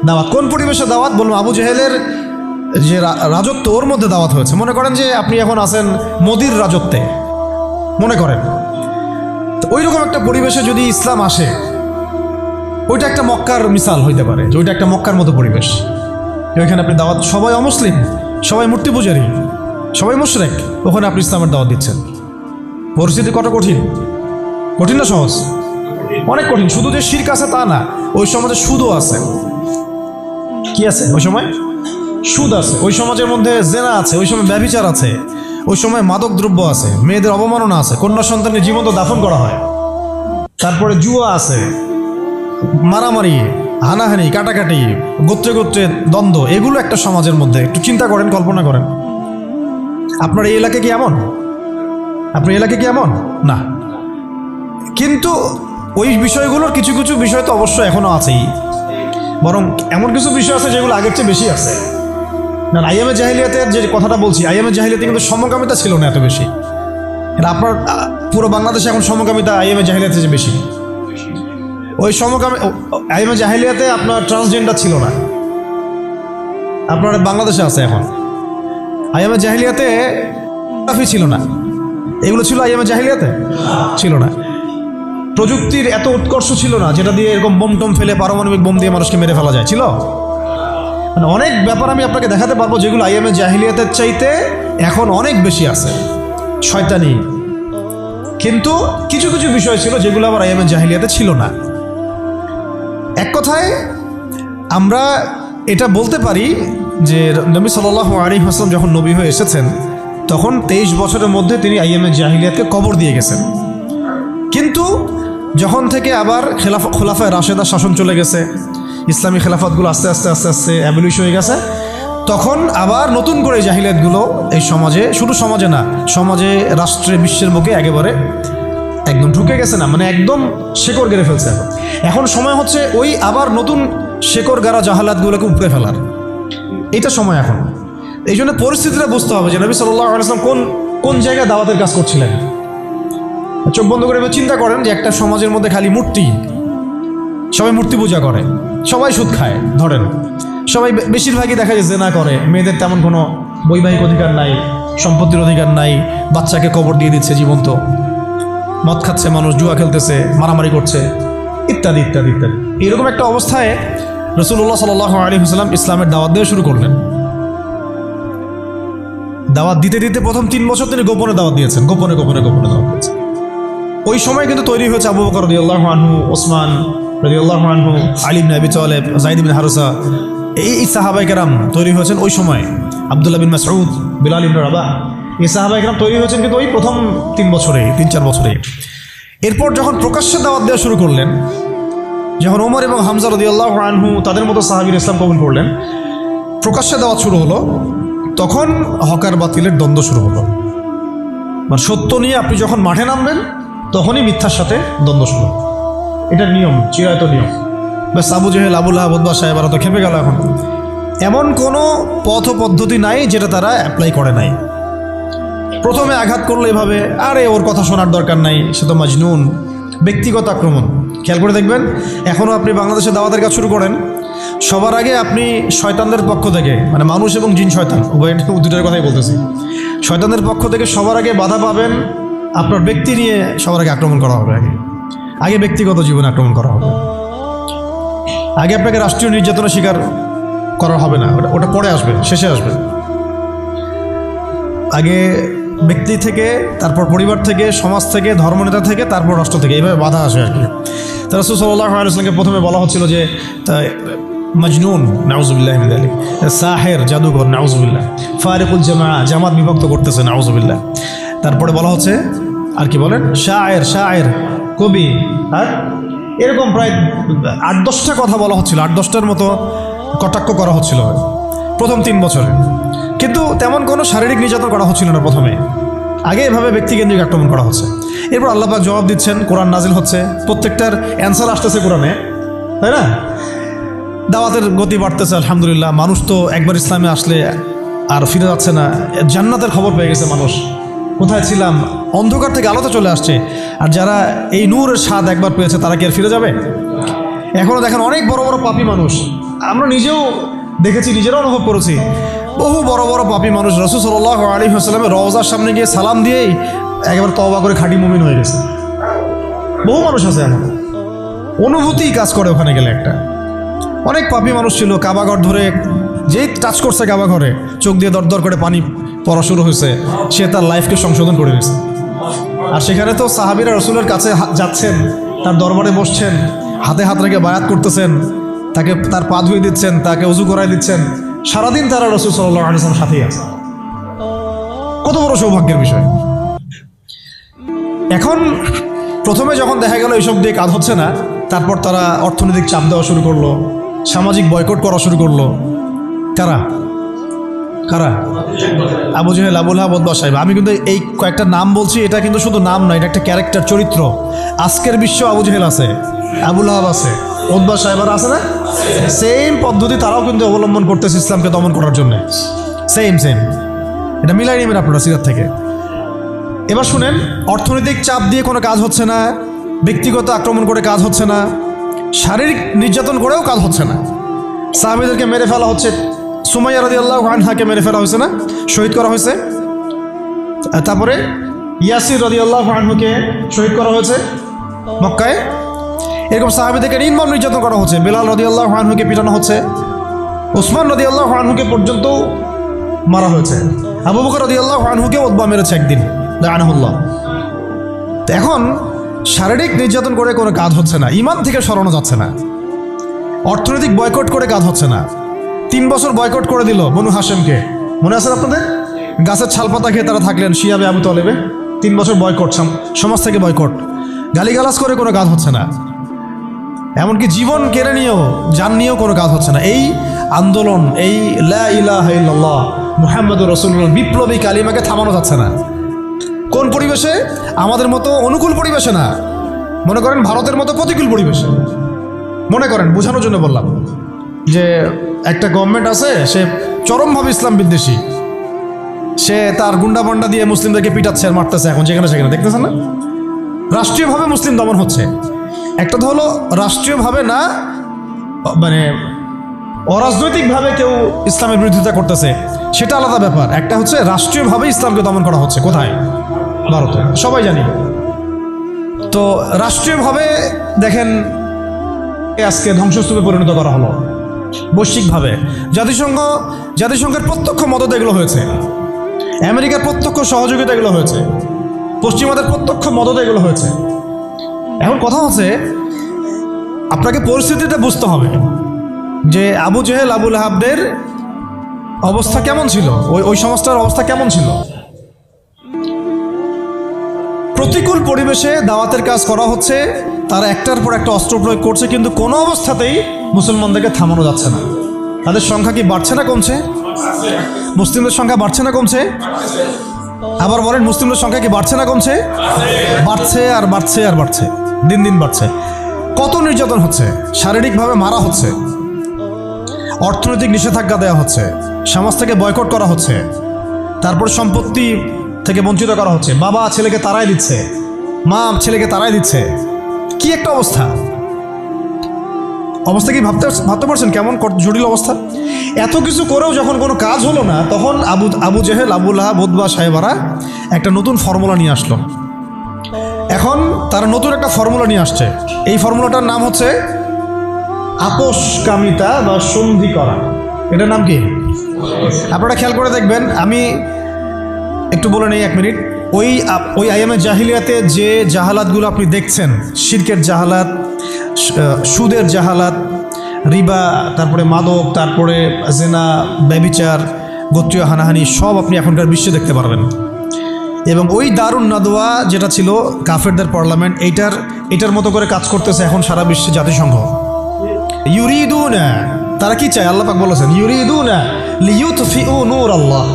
দাওয়াত। কোন পরিবেশে দাওয়াত বলবো? আবু জেহেলের যে রাজত্ব, ওর মধ্যে দাওয়াত হয়েছে। মনে করেন যে আপনি এখন আছেন মোদির রাজত্বে, মনে করেন। তো ওই রকম একটা পরিবেশে যদি ইসলাম আসে, ওইটা একটা মক্কার মিসাল হইতে পারে, যে ওইটা একটা মক্কার মতো পরিবেশ। ওইখানে আপনি দাওয়াত, সবাই অমুসলিম, সবাই মূর্তি পূজারী, সবাই মুশরিক, ওখানে আপনি ইসলামের দাওয়াত দিচ্ছেন। পরিস্থিতি কত কঠিন! কঠিন না সহজ? অনেক কঠিন। শুধু যে শিরক আছে তা না, ওই সমাজে সুদও আছে। কি আছে ওই সময়? সুদ আছে। ওই সমাজের মধ্যে জেনা আছে, ওই সময় ব্যভিচার আছে, ওই সময় মাদক দ্রব্য আছে, মেয়েদের অবমাননা আছে, কন্যা সন্তানকে জীবন্ত দাফন করা হয়, তারপরে জুয়া আছে, মারামারি, হানাহানি, কাটাকাটি, গোত্রে গোত্রে দ্বন্দ্ব, এগুলো একটা সমাজের মধ্যে। একটু চিন্তা করেন, কল্পনা করেন, আপনার এই এলাকা কি এমন? আপনার এলাকা কি এমন না? কিন্তু ওই বিষয়গুলোর কিছু কিছু বিষয় তো অবশ্যই এখনো আছেই, বরং এমন কিছু বিষয় আছে যেগুলো আগের চেয়ে বেশি আছে। না, আইয়ামে জাহিলিয়াতের যে কথাটা বলছি, আইয়ামে জাহিলিয়াতে কিন্তু সমকামিতা ছিল না এত বেশি। আপনার পুরো বাংলাদেশে এখন সমকামিতা আইয়ামে জাহিলিয়াতে যে বেশি। ওই আইয়ামে জাহিলিয়াতে আপনার ট্রান্সজেন্ডার ছিল না, আপনার বাংলাদেশে আছে এখন। আইয়ামে জাহিলিয়াতে ছিল না, এগুলো ছিল আইয়ামে জাহিলিয়াতে ছিল না। প্রযুক্তির এত উৎকর্ষ ছিল না যেটা দিয়ে এরকম বোম টম ফেলে, পারমাণবিক বোম দিয়ে মানুষকে মেরে ফেলা যায়, ছিল। মানে অনেক ব্যাপার আমি আপনাকে দেখাতে পারবো যেগুলো আইয়ামে জাহিলিয়াতের চাইতে এখন অনেক বেশি আছে, শয়তানি। কিন্তু কিছু কিছু বিষয় ছিল যেগুলো আবার আইয়ামে জাহিলিয়াতে ছিল না। এক কথায় আমরা এটা বলতে পারি যে নবী সাল্লাল্লাহু আলাইহি ওয়াসাল্লাম যখন নবী হয়ে এসেছেন তখন 23 বছরের মধ্যে তিনি আইয়ামে জাহিলিয়াতকে কবর দিয়ে গেছেন। কিন্তু যখন থেকে আবার খোলাফায়ে রাশেদা শাসন চলে গেছে, ইসলামী খেলাফতগুলো আস্তে আস্তে আস্তে আস্তে অ্যাবলিশ হয়ে গেছে, তখন আবার নতুন করে জাহিলিয়াতগুলো এই সমাজে, শুধু সমাজে না, সমাজে, রাষ্ট্রে, বিশ্বের বুকে একেবারে একদম ঢুকে গেছে না, মানে একদম শেকড় গেড়ে ফেলছে। এখন সময় হচ্ছে ওই আবার নতুন শেকড় গাড়া জাহালাতগুলোকে উপড়ে ফেলার, এটা সময় এখন। এই জন্য পরিস্থিতিটা বুঝতে হবে যে নবী সাল্লাল্লাহু আলাইহি ওয়াসাল্লাম কোন জায়গায় দাওয়াতের কাজ করছিলেন। চোখ বন্ধ করে চিন্তা করেন যে একটা সমাজের মধ্যে খালি মূর্তি, সবাই মূর্তি পূজা করে, সবাই সুদ খায়, ধরেন সবাই বেশিরভাগই দেখা যায় জেনা করে, মেয়েদের তেমন কোনো বৈবাহিক অধিকার নাই, সম্পত্তির অধিকার নাই, বাচ্চাকে কবর দিয়ে দিচ্ছে জীবন্ত, মদ খাচ্ছে মানুষ, জুয়া খেলতেছে, মারামারি করছে, ইত্যাদি ইত্যাদি ইত্যাদি। এরকম একটা অবস্থায় রাসূলুল্লাহ সাল্লাল্লাহু আলাইহি ওয়াসাল্লাম ইসলামের দাওয়াত দেওয়া শুরু করলেন। দাওয়াত দিতে দিতে প্রথম 3 বছর তিনি গোপনে দাওয়াত দিয়েছেন, গোপনে গোপনে গোপনে দাওয়াত দিয়েছেন। ওই সময় কিন্তু তৈরি হয়েছে আবু বকর রাদিয়াল্লাহু আনহু, ওসমান রাদিয়াল্লাহু আনহু, আলী ইবনে আবি তালেব, যায়েদ ইবনে হারসা, এই সাহাবায়ে কেরাম তৈরি হয়েছেন ওই সময়। আব্দুল্লাহ বিন মাসউদ, বিলাল ইবনে রাবাহ, এই সাহাবায়ে কেরাম তৈরি হয়েছেন কিন্তু ওই প্রথম 3 বছরে, 3-4 বছরে। এরপর যখন প্রকাশ্যে দাওয়াত দেওয়া শুরু করলেন, যখন ওমর এবং হামজা রাদিয়াল্লাহু আনহু তাদের মতো সাহাবীরা ইসলাম কবুল করলেন, প্রকাশ্যে দাওয়াত শুরু হলো, তখন হকার বাতিলের দ্বন্দ্ব শুরু হলো। মানে সত্য নিয়ে আপনি যখন মাঠে নামবেন তখনই মিথ্যার সাথে দ্বন্দ্ব শুরু। এটার নিয়ম, চিরায়ত নিয়ম। ব্যাস Abu Jahl, Abu Lahab, Utba, সাহেব তো খেপে গেল। এখন এমন কোনো পথ পদ্ধতি নাই যেটা তারা অ্যাপ্লাই করে নাই। প্রথমে আঘাত করলো এভাবে, আরে ওর কথা শোনার দরকার নাই, সে তো মাজনুন, ব্যক্তিগত আক্রমণ। খেয়াল করে দেখবেন, এখনও আপনি বাংলাদেশে দাওয়াতের কাজ শুরু করেন, সবার আগে আপনি শয়তানদের পক্ষ থেকে, মানে মানুষ এবং জিন শয়তান উভয়, দুটার কথাই বলতেছি, শয়তানদের পক্ষ থেকে সবার আগে বাধা পাবেন, আপনার ব্যক্তি নিয়ে সবার আগে আক্রমণ করা হবে। আগে ব্যক্তিগত জীবনে আক্রমণ করা হবে, আগে আপনাকে রাষ্ট্রীয় নির্যাতনের শিকার করা হবে না, ওটা পরে আসবে, শেষে আসবে। আগে ব্যক্তি থেকে, তারপর পরিবার থেকে, সমাজ থেকে, ধর্মনেতা থেকে, তারপর রাষ্ট্র থেকে, এইভাবে বাধা আসে আর কি। তো রাসূল সাল্লাল্লাহু আলাইহি ওয়াসাল্লামকে প্রথমে বলা হচ্ছিল যে মজনুন, নাউজুবিল্লাহ মিন যালিক, সাহের, জাদুঘর, নাউজুবিল্লাহ, ফারিকুল জামাত বিভক্ত করতেছে, নাউজুবিল্লাহ। তারপরে বলা হচ্ছে আর কি বলেন, শায়ের, কবি, আর এরকম প্রায় 8-10টা কথা বলা হচ্ছিল, 8-10টার মতো কটাক্ষ করা হচ্ছিল প্রথম 3 বছরে। কিন্তু তেমন কোনো শারীরিক নির্যাতন করা হচ্ছিল না প্রথমে, আগে এভাবে ব্যক্তিকেন্দ্রিক আক্রমণ করা হচ্ছে। এরপর আল্লাহ পাক জবাব দিচ্ছেন, কোরআন নাজিল হচ্ছে, প্রত্যেকটার অ্যান্সার আসতেছে কোরআনে, তাই না? দাওয়াতের গতি বাড়তেছে, আলহামদুলিল্লাহ। মানুষ তো একবার ইসলামে আসলে আর ফিরে যাচ্ছে না, জান্নাতের খবর পেয়ে গেছে মানুষ। কোথায় ছিলাম, অন্ধকার থেকে আলোতে চলে আসছে। আর যারা এই নূরের স্বাদ একবার পেয়েছে তারা কি আর ফিরে যাবে? এখনও দেখেন অনেক বড় বড় পাপী মানুষ, আমরা নিজেও দেখেছি, নিজেরাও অনুভব করেছি, বহু বড় বড় পাপী মানুষ রাসূল সাল্লাল্লাহু আলাইহি ওয়াসাল্লামের রওজার সামনে গিয়ে সালাম দিয়েই একেবারে তওবা করে খাঁটি মুমিন হয়ে গেছে। বহু মানুষ আছে এমন, অনুভূতি কাজ করে ওখানে গেলে। একটা অনেক পাপী মানুষ ছিল, কাবাঘর ধরে যেই টাচ করছে কাবাঘরে, চোখ দিয়ে দরদর করে পানি পড়া শুরু হয়েছে, সে তার লাইফকে সংশোধন করে নিয়েছে। আর সেখানে তো সাহাবীরা রাসূলের কাছে যাচ্ছেন, তার দরবারে বসছেন, হাতে হাত রেখে বায়াত করতেছেন, তাকে তার পা ধুয়ে দিচ্ছেন, তাকে ওযু করাই দিচ্ছেন, সারাদিন তারা রাসূল সাল্লাল্লাহু আলাইহি ওয়াসাল্লামের সাথেই আছে। কত বড় সৌভাগ্যের বিষয়। এখন প্রথমে যখন দেখা গেল এইসব দিয়ে কাজ হচ্ছে না, তারপর তারা অর্থনৈতিক চাপ দেওয়া শুরু করলো, সামাজিক বয়কট করা শুরু করলো। কারা কারা? Abu Jahl, Abu Lahab, Utba, শাইবা। আমি কিন্তু এই কয়েকটা নাম বলছি, এটা কিন্তু শুধু নাম নয়, এটা একটা ক্যারেক্টার, চরিত্র। আজকের বিশ্ব আবু জেহেল আছে, আবু লাহাব আছে, উতবা শাইবার আছে না? সেম পদ্ধতি তারাও কিন্তু অবলম্বন করতেছে ইসলামকে দমন করার জন্য। সেম এটা মিলাই নেবেন আপনারা সিরাত থেকে। এবার শুনেন, অর্থনৈতিক চাপ দিয়ে কোনো কাজ হচ্ছে না, ব্যক্তিগত আক্রমণ করে কাজ হচ্ছে না, শারীরিক নির্যাতন করেও কাজ হচ্ছে না। সাহাবীদেরকে মেরে ফেলা হচ্ছে, সুমাইয়া রাদিয়াল্লাহু আনহাকে মেরে ফেলা হয়েছে না, শহীদ করা হয়েছে। তারপরে ইয়াসির রাদিয়াল্লাহু আনহুকে শহীদ করা হয়েছে মক্কায়। এরকম সাহাবীদেরকে নির্মম নির্যাতন করা হচ্ছে। বেলাল রাদিয়াল্লাহু আনহুকে পিটানো হচ্ছে, ওসমান রাদিয়াল্লাহু আনহুকে পর্যন্ত মারা হয়েছে, আবু বকর রাদিয়াল্লাহু আনহুকে উতবা মেরেছে একদিন, লাআনাহুল্লাহ। তো এখন শারীরিক নির্যাতন করে কোনো কাজ হচ্ছে না, ঈমান থেকে সরানো যাচ্ছে না, অর্থনৈতিক বয়কট করে কাজ হচ্ছে না। 3 বছর বয়কট করে দিল বনু হাশেমকে, মনে আছে আপনাদের? গাছের ছালপাতা খেয়ে তারা থাকলেন শিয়াবে আবু তালেবে। 3 বছর বয়কট, সমাজ থেকে বয়কট, গালিগালাজ করে কোনো কাজ হচ্ছে না, এমনকি জীবন কেড়ে নিয়েও, জান নিয়েও কোনো কাজ হচ্ছে না। এই আন্দোলন, এই লা ইলাহা ইল্লাল্লাহ মুহাম্মাদুর রাসূলুল্লাহ বিপ্লবী কালিমাকে থামানো যাচ্ছে না। কোন পরিবেশে? আমাদের মতো অনুকূল পরিবেশে না, মনে করেন ভারতের মতো প্রতিকূল পরিবেশে। মনে করেন, বোঝানোর জন্য বললাম যে একটা গভর্নমেন্ট আছে, সে চরমভাবে ইসলাম বিদ্বেষী, সে তার গুন্ডা বন্ডা দিয়ে মুসলিমদেরকে পিটাচ্ছে আর মারতেছে এখন যেখানে সেখানে, দেখতেছেন না? রাষ্ট্রীয়ভাবে মুসলিম দমন হচ্ছে। একটা তো হলো রাষ্ট্রীয়ভাবে না, মানে অরাজনৈতিকভাবে কেউ ইসলামের বিরোধিতা করতেছে, সেটা আলাদা ব্যাপার। একটা হচ্ছে রাষ্ট্রীয়ভাবে ইসলামকে দমন করা হচ্ছে। কোথায়? ভারতে, সবাই জানি। তো রাষ্ট্রীয়ভাবে দেখেন আজকে ধ্বংসস্তূপে পরিণত করা হলো, বৈশ্বিকভাবে। জাতিসংঘের প্রত্যক্ষ মদত এগুলো হয়েছে, আমেরিকার প্রত্যক্ষ সহযোগিতা এগুলো হয়েছে, পশ্চিমাদের প্রত্যক্ষ মদত এগুলো হয়েছে। এখন কথা হচ্ছে, আপনাকে পরিস্থিতিটা বুঝতে হবে যে আবু জেহেল, আবু লাহাবদের অবস্থা কেমন ছিল, ওই সমাজটার অবস্থা কেমন ছিল। প্রতিকূল পরিবেশে দাওয়াতের কাজ করা হচ্ছে, তারা একটার পর একটা অস্ত্র প্রয়োগ করছে, কিন্তু কোনো অবস্থাতেই মুসলমানদেরকে থামানো যাচ্ছে না। তাদের সংখ্যা কি বাড়ছে না কমছে? মুসলিমদের সংখ্যা বাড়ছে না কমছে? আবার বলেন, মুসলিমদের সংখ্যা কি বাড়ছে না কমছে? বাড়ছে আর বাড়ছে আর বাড়ছে, দিন দিন বাড়ছে। কত নির্যাতন হচ্ছে, শারীরিকভাবে মারা হচ্ছে, অর্থনৈতিক নিষেধাজ্ঞা দেওয়া হচ্ছে, সমাজ থেকে বয়কট করা হচ্ছে, তারপর সম্পত্তি থেকে বঞ্চিত করা হচ্ছে, বাবা ছেলেকে তাড়াই দিচ্ছে, মা ছেলেকে তাড়াই দিচ্ছে। কি একটা অবস্থা! অবস্থা কি ভাবতে পারছেন কেমন জটিল অবস্থা? এত কিছু করেও যখন কোনো কাজ হলো না, তখন Abu Jahl, Abu Lahab, Utba, শাইবারা একটা নতুন ফর্মুলা নিয়ে আসলো। এখন তারা নতুন একটা ফর্মুলা নিয়ে আসছে। এই ফর্মুলাটার নাম হচ্ছে আপোষকামিতা বা সন্ধি করা। এটার নাম কি? আপনারা খেয়াল করে দেখবেন, আমি একটু বলে নেই 1 মিনিট। ওই আইয়ামে জাহিলিয়াতে যে জাহালাতগুলো আপনি দেখছেন, শিরকের জাহালাত, সুদের জাহালাত, রিবা, তারপরে মাদক, তারপরে জেনা, ব্যভিচার, গোত্রীয় হানাহানি, সব আপনি এখনকার বিশ্বে দেখতে পারবেন। এবং ওই দারুন নাদওয়া যেটা ছিল কাফেরদের পার্লামেন্ট, এইটার মতো করে কাজ করতেছে এখন সারা বিশ্বে জাতিসংঘ। ইউরিদুনা, তারা কি চায়? আল্লাহ পাক বলেছেন ইউরিদুনা লিইউতফিউ নূর আল্লাহ।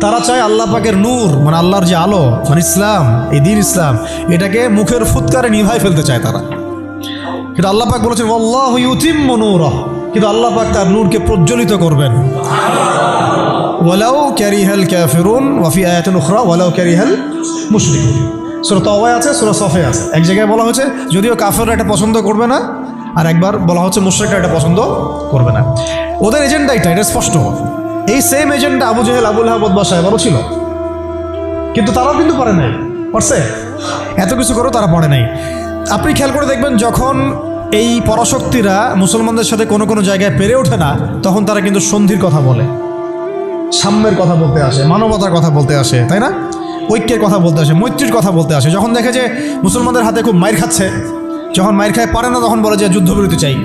তারা চায় আল্লাহ পাকের নূর, মানে আল্লাহর যে আলো, মানে ইসলাম, এই দ্বীন ইসলাম, এটাকে মুখের ফুৎকারে নিভাই ফেলতে চায় তারা। কিন্তু আল্লাহ পাক বলেছেন আল্লাহু ইউতিম্মু নূরাহু, কিন্তু আল্লাহ পাক তার নূরকে প্রজ্বলিত করবেন। ওয়ালাউ কারিহাল কাফিরুন ওয়া ফি আয়াতিন উখরা ওয়ালাউ কারিহাল মুশরিকুন। সূরা তাওবায় আছে, সূরা সফে আছে। এক জায়গায় বলা হয়েছে যদিও কাফেররা এটা পছন্দ করবে না, আর একবার বলা হচ্ছে মুশরিকরা এটা পছন্দ করবে না। ওদের এজেন্ডা এটা স্পষ্ট। এই same agenda Abu Jahl, Abu Lahab, Utba, শাইবারও ছিল, কিন্তু তারাও কিন্তু পারে নাই। পারছে? এত কিছু করেও তারা পারে নাই। আপনি খেয়াল করে দেখবেন, যখন এই পরাশক্তিরা মুসলমানদের সাথে কোনো কোনো জায়গায় পেরে ওঠে না, তখন তারা কিন্তু সন্ধির কথা বলে, সাম্যের কথা বলতে আসে, মানবতার কথা বলতে আসে, তাই না? ঐক্যের কথা বলতে আসে, মৈত্রীর কথা বলতে আসে। যখন দেখে যে মুসলমানদের হাতে খুব মাইর খাচ্ছে, যখন মাইর খায় পারে না, তখন বলে যে যুদ্ধবিরতি চাই।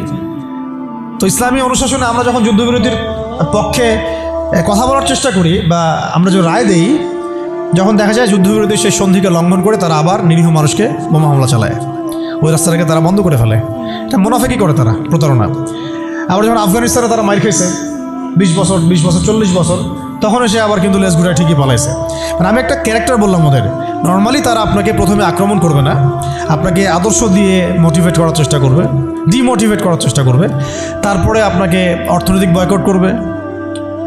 তো ইসলামী অনুশাসনে আমরা যখন যুদ্ধবিরতির পক্ষে কথা বলার চেষ্টা করি বা আমরা যে রায় দেই, যখন দেখা যায় যুদ্ধবিরতির সেই সন্ধিকে লঙ্ঘন করে তারা আবার নিরীহ মানুষকে বোমা হামলা চালায়। ওই রাস্তাটাকে তারা বন্ধ করে ফেলে। এটা মুনাফিকি করে তারা, প্রতারণা। আবার যখন আফগানিস্তানে তারা মাইর খেয়েছে 20 বছর 40 বছর, তখন এসে আবার কিন্তু লেজ ঘুরে ঠিকই পালাইছে। মানে আমি একটা ক্যারেক্টার বললাম ওদের। নর্মালি তারা আপনাকে প্রথমে আক্রমণ করবে না, আপনাকে আদর্শ দিয়ে মোটিভেট করার চেষ্টা করবে, ডিমোটিভেট করার চেষ্টা করবে, তারপরে আপনাকে অর্থনৈতিক বয়কট করবে,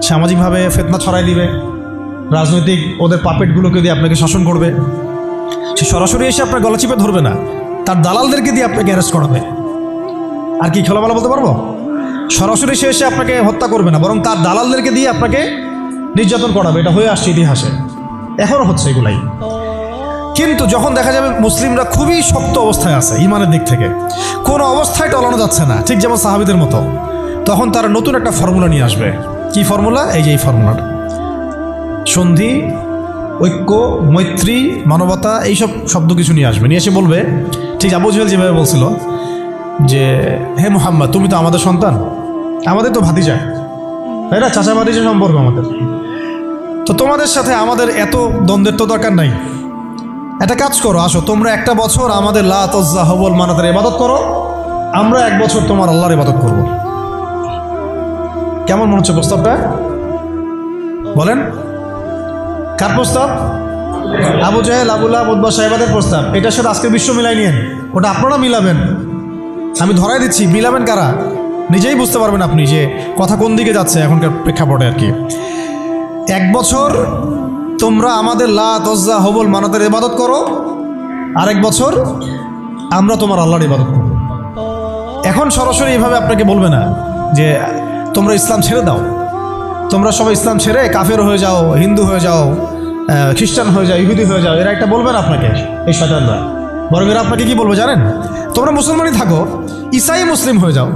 সামাজিকভাবে ফিতনা ছড়াই দিবে, রাজনৈতিক ওদের পাপেটগুলোকে দিয়ে আপনাকে শাসন করবে। সে সরাসরি এসে আপনার গলা চিপে ধরবে না, তার দালালদেরকে দিয়ে আপনাকে অ্যারেস্ট করাবে। আর কি খোলামেলা বলতে পারবো? সরাসরি সে এসে আপনাকে হত্যা করবে না, বরং তার দালালদেরকে দিয়ে আপনাকে নির্যাতন করাবে। এটা হয়ে আসছে ইতিহাসে, এখনও হচ্ছে এগুলাই। কিন্তু যখন দেখা যাবে মুসলিমরা খুবই শক্ত অবস্থায় আছে ইমানের দিক থেকে, কোনো অবস্থায় টলানো যাচ্ছে না, ঠিক যেমন সাহাবীদের মতো, তখন তারা নতুন একটা ফর্মুলা নিয়ে আসবে। কি ফর্মুলা? এই যে এই ফর্মুলাটা, সন্ধি, ঐক্য, মৈত্রী, মানবতা, এইসব শব্দ কিছু নিয়ে আসবে। নিয়ে এসে বলবে, ঠিক আবু জেহেল যেভাবে বলছিল যে হে মুহাম্মদ, তুমি তো আমাদের সন্তান, আমাদের তো ভাতিজা, তাই না? চাচা ভাতিজা সম্পর্ক আমাদের, তো তোমাদের সাথে আমাদের এত দ্বন্দ্বের তো দরকার নাই। একটা কাজ করো, আসো তোমরা একটা বছর আমাদের লাত, উজ্জা, হবল, মানাতের ইবাদত করো, আমরা 1 বছর তোমার আল্লাহর ইবাদত করব। কেমন মনে হচ্ছে প্রস্তাবটা? বলেন, কার প্রস্তাব? আবু জাহেল, আবু লাহাব, উতবা, সাইবাদের প্রস্তাব। এটার সাথে আজকে বিশ্ব মিলাই নিয়েন, ওটা আপনারা মিলাবেন। আমি ধরাই দিচ্ছি, মিলাবেন কারা নিজেই বুঝতে পারবেন আপনি যে কথা কোন দিকে যাচ্ছে এখনকার প্রেক্ষাপটে আর কি। 1 বছর তোমরা আমাদের লাত, উজ্জা, হবল, মানাতের ইবাদত করো, আর 1 বছর আমরা তোমার আল্লাহর ইবাদত করব। এখন সরাসরি এইভাবে আপনাকে বলবে না যে তোমরা ইসলাম ছেড়ে দাও, তোমরা সবাই ইসলাম ছেড়ে কাফের হয়ে যাও, হিন্দু হয়ে যাও, খ্রিস্টান হয়ে যাও, ইহুদি হয়ে যাও। এরা একটা বলবে না আপনাকে, এই শয়তানরা। বরং এরা আপনাকে কি বলবে জানেন? তোমরা মুসলমানই থাকো, ঈসাই মুসলিম হয়ে যাও।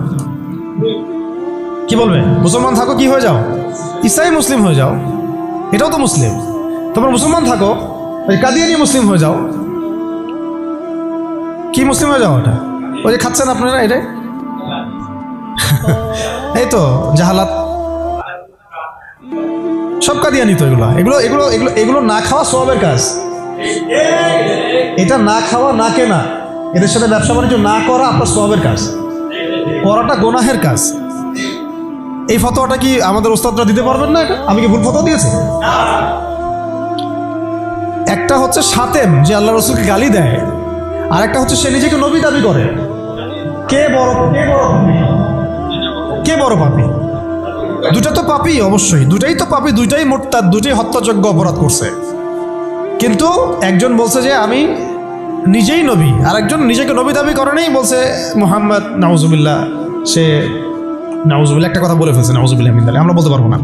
কি বলবে? মুসলমান থাকো, কি হয়ে যাও? ঈসাই মুসলিম হয়ে যাও, এটাও তো মুসলিম। তোমরা মুসলমান থাকো, ওই কাদিয়ানি মুসলিম হয়ে যাও। কি মুসলিম হয়ে যাও? ওটা ওই যে খাচ্ছেন আপনারা, এটাই এই তো জাহালাত, সব কাদিয়ানি তো। এগুলো এগুলো এগুলো এগুলো এগুলো না খাওয়া সওয়াবের কাজ। এটা না খাওয়া, না কেনা, এদের সাথে ব্যবসা বাণিজ্য না করা আপনার সওয়াবের কাজ, করাটা গুনাহের কাজ। এই ফতোয়াটা কি আমাদের ওস্তাদরা দিতে পারবেন না? এটা আমি কি ভুল ফতোয়া দিয়েছি? একটা হচ্ছে সাতেম, যে আল্লাহ রসুলকে গালি দেয়, আর একটা হচ্ছে সে নিজেকে নবী দাবি করে। কে বড় পাপী? দুটা তো পাপী, অবশ্যই দুটাই তো পাপী, দুইটাই মুরতাদ, দুটাই হত্যাযোগ্য অপরাধ করছে। কিন্তু একজন বলছে যে আমি নিজেই নবী, আর একজন নিজেকে নবী দাবি করে নেই, বলছে মুহাম্মদ নাউজুবিল্লাহ, সে নাউজুবিল্লাহ একটা কথা বলে ফেলছে, নাউজুবিল্লাহ মিন যালিক, আমরা বলতে পারবো না।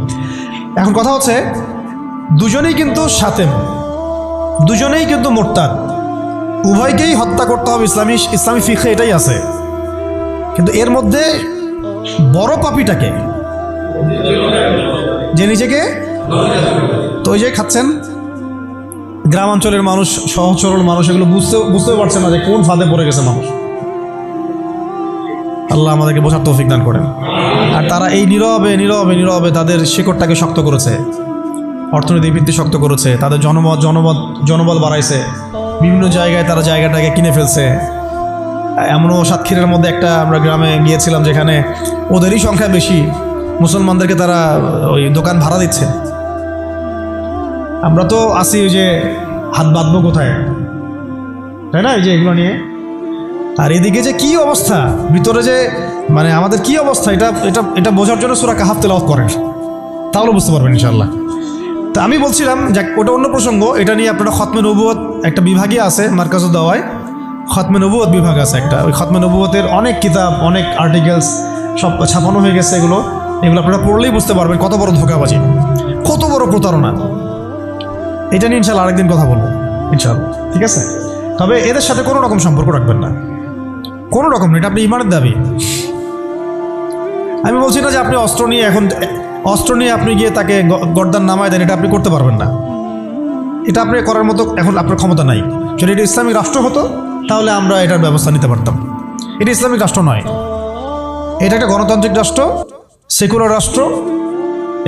এখন কথা হচ্ছে দুজনেই কিন্তু সাতেম, দুজনেই কিন্তু মুরতাদ, উভয়কেই হত্যা করতে হবে। ইসলামী ফিকহে এটাই আছে। কিন্তু এর মধ্যে বড় পাপীটাকে, যে নিজেকে, তো ওই যে খাচ্ছেন গ্রাম অঞ্চলের মানুষ, সহজ সরল মানুষ, এগুলো বুঝতেও পারছে না যে কোন ফাঁদে পড়ে গেছে মানুষ। আল্লাহ আমাদেরকে বোঝার তৌফিক দান করেন। আর তারা এই নীরবে তাদের শিকড়টাকে শক্ত করেছে, অর্থনৈতিক ভিত্তি শক্ত করেছে, তাদের জনবল বাড়াইছে, বিভিন্ন জায়গায় তারা জায়গাটাকে কিনে ফেলছে। এমনও সাতক্ষীরার মধ্যে একটা আমরা গ্রামে গিয়েছিলাম যেখানে ওদেরই সংখ্যা বেশি, মুসলমানদেরকে তারা ওই দোকান ভাড়া দিচ্ছে। আমরা তো আসি ওই যে হাত বাঁধবো কোথায়, তাই না, এই যে এগুলো নিয়ে। আর এদিকে যে কি অবস্থা ভিতরে, যে মানে আমাদের কি অবস্থা, এটা এটা এটা বোঝার জন্য সূরা কাহাফ তেলাওয়াত করেন, তাহলে বুঝতে পারবেন ইনশাআল্লাহ। তা আমি বলছিলাম যে ওটা অন্য প্রসঙ্গ, এটা নিয়ে আপনারা খতমে নবুয়ত একটা বিভাগই আছে, মার্কাজুদ দাওয়ায় খতমে নবুয়ত বিভাগ আছে একটা। ওই খতমে নবুয়তের অনেক কিতাব, অনেক আর্টিকেলস সব ছাপানো হয়ে গেছে। এগুলো আপনারা পড়লেই বুঝতে পারবেন কত বড় ধোঁকাবাজি, কত বড় প্রতারণা। এটা নিয়ে ইনশাআল্লাহ আরেকদিন কথা বলবো ইনশাআল্লাহ, ঠিক আছে? তবে এদের সাথে কোনো রকম সম্পর্ক রাখবেন না, কোনো রকম। এটা আপনি ইমানের দাবি। আমি বলছি না যে আপনি অস্ত্র নিয়ে আপনি গিয়ে তাকে গর্দান নামায় দেন, এটা আপনি করতে পারবেন না। এটা আপনি করার মতো এখন আপনার ক্ষমতা নাই। যদি এটা ইসলামিক রাষ্ট্র হতো তাহলে আমরা এটার ব্যবস্থা নিতে পারতাম। এটা ইসলামিক রাষ্ট্র নয়, এটা একটা গণতান্ত্রিক রাষ্ট্র, সেকুলার রাষ্ট্র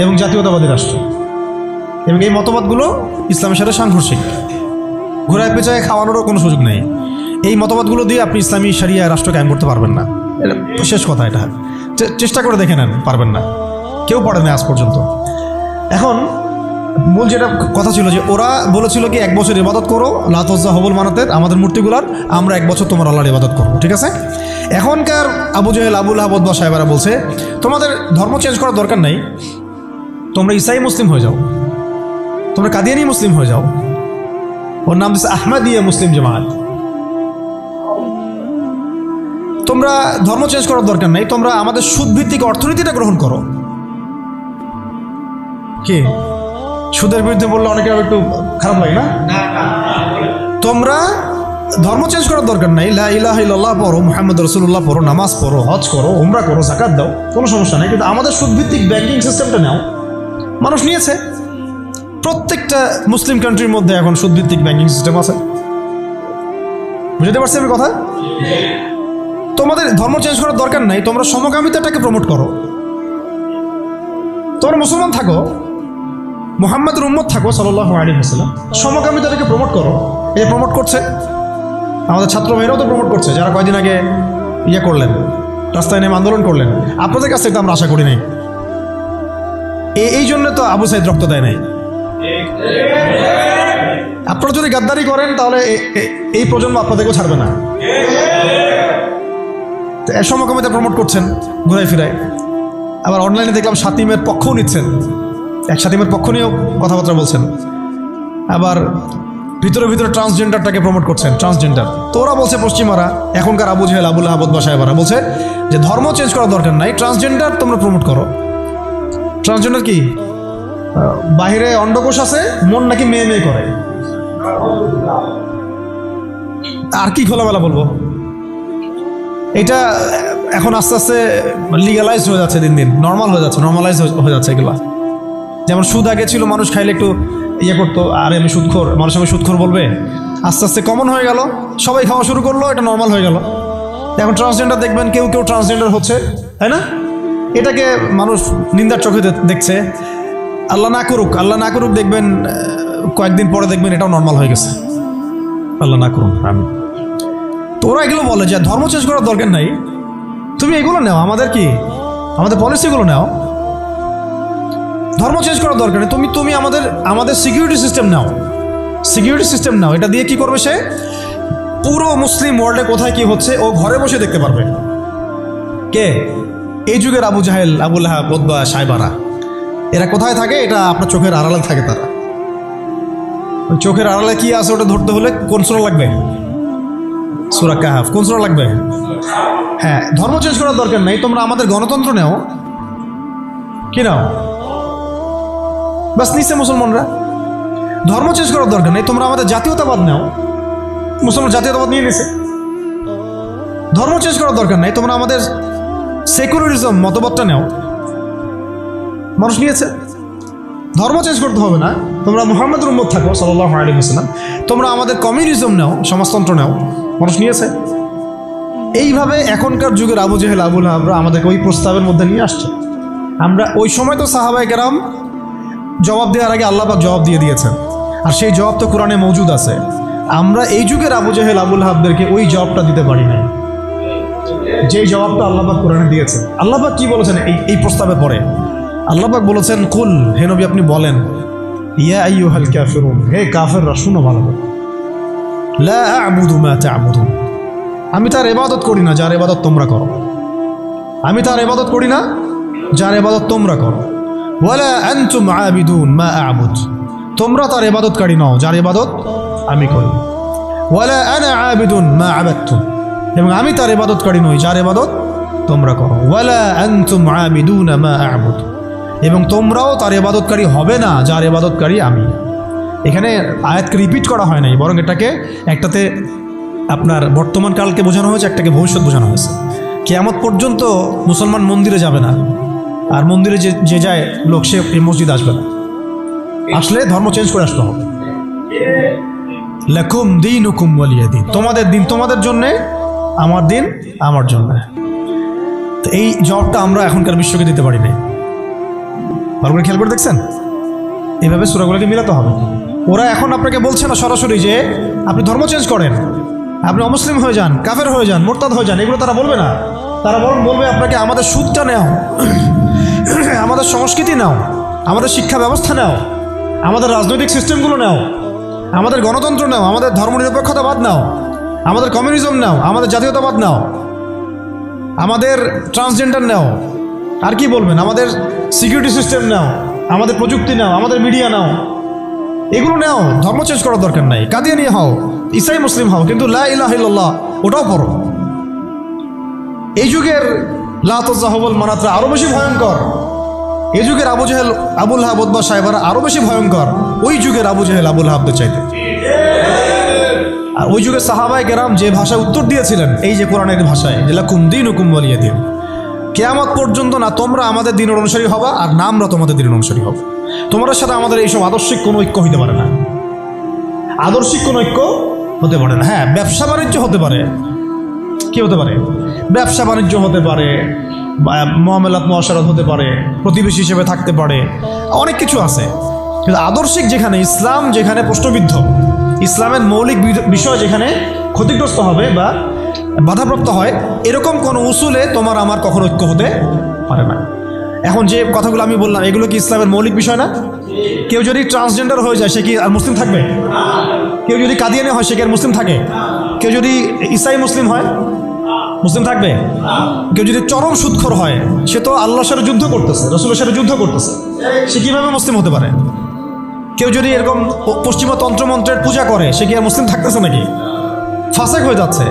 এবং জাতীয়তাবাদী রাষ্ট্র। এবং এই মতবাদগুলো ইসলামের সাথে সাংঘর্ষিক, ঘোরায় পেঁচায় খাওয়ানোরও কোনো সুযোগ নেই। এই মতবাদগুলো দিয়ে আপনি ইসলামী শরিয়া রাষ্ট্র কায়েম করতে পারবেন না। এটা শেষ কথা। এটা চেষ্টা করে দেখে নেন, পারবেন না, কেউ পারে না আজ পর্যন্ত। এখন মূল যেটা কথা ছিল যে ওরা বলেছিল কি 1 বছর ইবাদত করো লাত উজ্জা হবল মানাতের আমাদের মূর্তিগুলার, আমরা 1 বছর তোমার আল্লাহর ইবাদত করবো, ঠিক আছে। এখনকার Abu Jahl, Abu Lahab, Utba সাহেবারা বলছে তোমাদের ধর্ম চেঞ্জ করার দরকার নাই, তোমরা ইসাই মুসলিম হয়ে যাও, তোমরা কাদিয়ানি মুসলিম হয়ে যাও। ওর নাম দিচ্ছে আহমদিয়া মুসলিম জামাত। তোমরা ধর্ম চেঞ্জ করার দরকার নাই, তোমরা আমাদের সুদভিত্তিক অর্থনীতিটা গ্রহণ করো। কি সুদের বিরুদ্ধে বললে অনেকে একটু খারাপ লাগে না? তোমরা ধর্ম চেঞ্জ করার দরকার নাই, লা ইলাহা ইল্লাল্লাহ পড়ো, মুহাম্মদ রাসূলুল্লাহ পড়ো, নামাজ পড়ো, হজ করো, উমরা করো, যাকাত দাও, কোনো সমস্যা নেই, কিন্তু আমাদের সুদভিত্তিক ব্যাংকিং সিস্টেমটা নাও। মানুষ নিয়েছে, প্রত্যেকটা মুসলিম কান্ট্রির মধ্যে এখন সুদভিত্তিক ব্যাংকিং সিস্টেম আছে। বুঝতে পারছি আমি কথা? তোমাদের ধর্ম চেঞ্জ করার দরকার নাই, তোমরা সমকামিতাটাকে প্রমোট করো। তোমরা মুসলমান থাকো, মুহাম্মদের উম্মত থাকো সাল্লাল্লাহু আলাইহি ওয়াসাল্লাম, সমকামিতাটাকে প্রমোট করো। এই প্রমোট করছে আমাদের ছাত্র ভাইরাও তো প্রমোট করছে, যারা কয়দিন আগে করলেন, রাস্তায় নেমে আন্দোলন করলেন। আপনাদের কাছ থেকে তো আমরা আশা করি নাই। এই জন্য তো আবু সাইদ রক্ত দেয় নাই। আপনারা যদি গাদ্দারি করেন তাহলে এই প্রজন্ম আপনাদেরকেও ছাড়বে না। সমকামিতা প্রমোট করছেন ঘুরাই ফিরায়। আবার অনলাইনে দেখলাম সাতিমের পক্ষও নিচ্ছেন, সাতিমের পক্ষ নিয়েও কথাবার্তা বলছেন। আবার ভিতরে ভিতরে ট্রান্সজেন্ডারটাকে প্রমোট করছেন, ট্রান্সজেন্ডার। তো ওরা বলছে, পশ্চিমারা, এখনকার Abu Jahl, Abu Lahab, Utba সাহেবারা বলছে যে ধর্ম চেঞ্জ করার দরকার নাই, ট্রান্সজেন্ডার তোমরা প্রমোট করো। ট্রান্সজেন্ডার কি? বাহিরে অন্ডকোষ আছে, মন নাকি মেয়ে মেয়ে করে। আর কি খোলামেলা বলবো? এটা এখন আস্তে আস্তে লিগালাইজড হয়ে যাচ্ছে, দিন দিন নর্মাল হয়ে যাচ্ছে, নর্মালাইজ হয়ে যাচ্ছে এগুলা। যেমন সুদ আগে ছিল, মানুষ খাইলে একটু করতো, আরে আমি সুদখোর, মানুষ আমি সুদখোর বলবে, আস্তে আস্তে কমন হয়ে গেল, সবাই খাওয়া শুরু করলো, এটা নর্মাল হয়ে গেল। এখন ট্রান্সজেন্ডার দেখবেন, কেউ কেউ ট্রান্সজেন্ডার হচ্ছে, তাই না? এটাকে মানুষ নিন্দার চোখে দেখছে। আল্লাহ না করুক, আল্লাহ না করুক, দেখবেন কয়েকদিন পরে দেখবেন এটাও নর্মাল হয়ে গেছে। আল্লাহ না করুন, আমি তো ওরা এগুলো বলে যে ধর্ম চেঞ্জ করার দরকার নাই, তুমি এগুলো নাও, আমাদের কি আমাদের পলিসিগুলো নাও, ধর্ম চেঞ্জ করার দরকার নেই। তুমি আমাদের সিকিউরিটি সিস্টেম নাও, সিকিউরিটি সিস্টেম নাও। এটা দিয়ে কি করবে সে? পুরো মুসলিম ওয়ার্ল্ডে কোথায় কি হচ্ছে ও ঘরে বসে দেখতে পারবে। কে? এই যুগের আবু জাহেল, আবু লাহাব, উতবা সাহেবারা। এরা কোথায় থাকে? এটা আপনার চোখের আড়ালে থাকে। তারা চোখের আড়ালে কি আছে ওটা ধরতে হলে কোন সূরা লাগবে? সূরা কাহফ। কোন সূরা লাগবে? হ্যাঁ, ধর্ম চেঞ্জ করার দরকার নাই, তোমরা আমাদের গণতন্ত্র নাও। কি নাও? বাস নিচ্ছে মুসলমানরা। ধর্ম চেঞ্জ করার দরকার নেই, তোমরা আমাদের জাতীয়তাবাদ নাও। মুসলমান জাতীয়তাবাদ নিয়ে নিছে। ধর্ম চেঞ্জ করার দরকার নাই, তোমরা আমাদের সেকুলারিজম মতবাদটা নাও। মানুষ নিয়েছে। ধর্ম চেঞ্জ করতে হবে না, তোমরা মুহাম্মদের উম্মত থাকো সাল্লাল্লাহু আলাইহি ওয়াসাল্লাম, তোমরা আমাদের কমিউনিজম নাও, সমাজতন্ত্র নাও। মানুষ নিয়েছে। এইভাবে এখনকার যুগের আবু জেহেল, আবু লাহাবরা আমাদেরকে ওই প্রস্তাবের মধ্যে নিয়ে আসছে। আমরা ওই সময় তো সাহাবায়ে কেরাম জবাব দেওয়ার আগে আল্লাহ পাক জবাব দিয়ে দিয়েছেন, আর সেই জবাব তো কোরআনে মওজুদ আছে। আমরা এই যুগের আবু জেহেল, আবু লাহাবদেরকে ওই জবাবটা দিতে পারি না, যেই জবাবটা আল্লাহ পাক কোরআনে দিয়েছেন। আল্লাহ পাক কি বলেছেন এই প্রস্তাবের পরে? আল্লাহ পাক বলেছেন, কুল, হে নবী আপনি বলেন, ইয়া আইয়ুহাল কাফিরুন, হে কাফেররা শুনো ভালো করে, লা আ'বুদু মা তা'বুদুন, আমি তার ইবাদত করি না যার ইবাদত তোমরা করো। আমি তার ইবাদত করি না যার ইবাদত তোমরা করো। ওয়ালা আনতুম আবিদুন মা আ'বুদ, তোমরা তার ইবাদতকারী নও যার ইবাদত আমি করি। ওয়ালা আনা আবিদুন মা আবাদতুম, এবং আমি তার ইবাদতকারী নই যার ইবাদত তোমরা করো। ওয়ালা আনতুম আবিদুন মা আ'বুদ, এবং তোমরাও তার ইবাদতকারী হবে না যার ইবাদতকারী আমি। এখানে আয়াতকে রিপিট করা হয় নাই, বরং এটাকে একটাতে আপনার বর্তমান কালকে বোঝানো হয়েছে, একটাকে ভবিষ্যৎ বোঝানো হয়েছে। কিয়ামত পর্যন্ত মুসলমান মন্দিরে যাবে না, আর মন্দিরে যে যায় লোক সে এই মসজিদ আসবে না। আসলে ধর্ম চেঞ্জ করে আসতে হবে। লাকুম দীনুকুম ওয়ালিয়া দীন, তোমাদের দিন তোমাদের জন্যে, আমার দিন আমার জন্য। তো এই জবাবটা আমরা এখনকার বিশ্বকে দিতে পারি না। ভালো করে খেয়াল করে দেখছেন? এইভাবে সূরাগুলোকে মিলাতে হবে। ওরা এখন আপনাকে বলছে না সরাসরি যে আপনি ধর্ম চেঞ্জ করেন, আপনি অমুসলিম হয়ে যান, কাফের হয়ে যান, মোরতাদ হয়ে যান, এগুলো তারা বলবে না। তারা বরং বলবে আপনাকে আমাদের সুদটা নাও, আমাদের সংস্কৃতি নাও, আমাদের শিক্ষা ব্যবস্থা নাও, আমাদের রাজনৈতিক সিস্টেমগুলো নাও, আমাদের গণতন্ত্র নাও, আমাদের ধর্মনিরপেক্ষতাবাদ নাও, আমাদের কমিউনিজম নাও, আমাদের জাতীয়তাবাদ নাও, আমাদের ট্রান্সজেন্ডার নাও, আর কি বলবেন, আমাদের সিকিউরিটি সিস্টেম নাও, আমাদের প্রযুক্তি নাও, আমাদের মিডিয়া নাও, এগুলো নাও। ধর্ম চেঞ্জ করার দরকার নাই, কাদিয়ানি হও, ইসাই মুসলিম হও, কিন্তু লা ইলাহা ইল্লাল্লাহ ওটাও পড়ো। এই যুগের লা তাযাহুবুল মানাতরা আরো বেশি ভয়ঙ্কর। এই যুগের আবু জেহেল, আবুল লাহাব, উতবা, সাইবারা আরো বেশি ভয়ঙ্কর ওই যুগের আবু জেহেল, আবুল লাহাবদের চাইতে। আর ওই যুগের সাহাবায়ে কেরাম যে ভাষায় উত্তর দিয়েছিলেন, এই যে কোরআনের ভাষায়, যে লাকুম দীনুকুম ওয়ালিয়া দীন, কিয়ামত পর্যন্ত না তোমরা আমাদের দিনের অনুসারী হবা আর না আমরা তোমাদের দিনের অনুসারী হব। তোমাদের সাথে আমাদের এইসব আদর্শিক কোনো ঐক্য হইতে পারে না, আদর্শিক কোনো ঐক্য হতে পারে না। হ্যাঁ, ব্যবসা বাণিজ্য হতে পারে, কি হতে পারে, ব্যবসা বাণিজ্য হতে পারে, মুআমালাত মুআশারাত হতে পারে, প্রতিবেশী হিসেবে থাকতে পারে, অনেক কিছু আছে। কিন্তু আদর্শিক যেখানে, ইসলাম যেখানে প্রশ্নবিদ্ধ, ইসলামের মৌলিক বিষয় যেখানে ক্ষতিগ্রস্ত হবে বা বাধাপ্রাপ্ত হয়, এরকম কোনো উসুলে তোমার আমার কখনো ঐক্য হতে পারে না। এখন যে কথাগুলো আমি বললাম, এগুলো কি ইসলামের মৌলিক বিষয় না? কেউ যদি ট্রান্সজেন্ডার হয়ে যায়, সে কি আর মুসলিম থাকবে? কেউ যদি কাদিয়ানি হয়, সে কি আর মুসলিম থাকে? কেউ যদি ইসাই মুসলিম হয়, মুসলিম থাকবে? কেউ যদি চরম সুদখোর হয়, সে তো আল্লাহর সাথে যুদ্ধ করতেছে, রাসূলের সাথে যুদ্ধ করতেছে, সে কিভাবে মুসলিম হতে পারে? কেউ যদি এরকম পশ্চিমা তন্ত্রমন্ত্রের পূজা করে, সে কি আর মুসলিম থাকতেছে নাকি? ফাসেক হয়ে যাচ্ছে।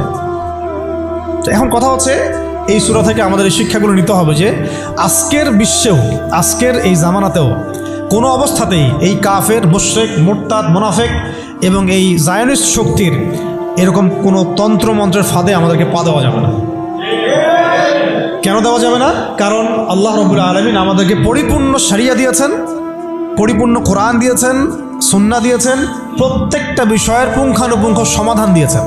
তো এখন কথা হচ্ছে, এই সূরা থেকে আমাদের এই শিক্ষাগুলো নিতে হবে যে আজকের বিশ্বেও, আজকের এই জামানাতেও কোনো অবস্থাতেই এই কাফের, মুশরিক, মুরতাদ, মুনাফিক এবং এই জায়নিস্ট শক্তির এরকম কোনো তন্ত্রমন্ত্রের ফাঁদে আমাদেরকে পা দেওয়া যাবে না। কেন দেওয়া যাবে না? কারণ আল্লাহ রাব্বুল আলামিন আমাদেরকে পরিপূর্ণ শরিয়া দিয়েছেন, পরিপূর্ণ কোরআন দিয়েছেন, সুন্নাহ দিয়েছেন, প্রত্যেকটা বিষয়ের পুঙ্খানুপুঙ্খ সমাধান দিয়েছেন।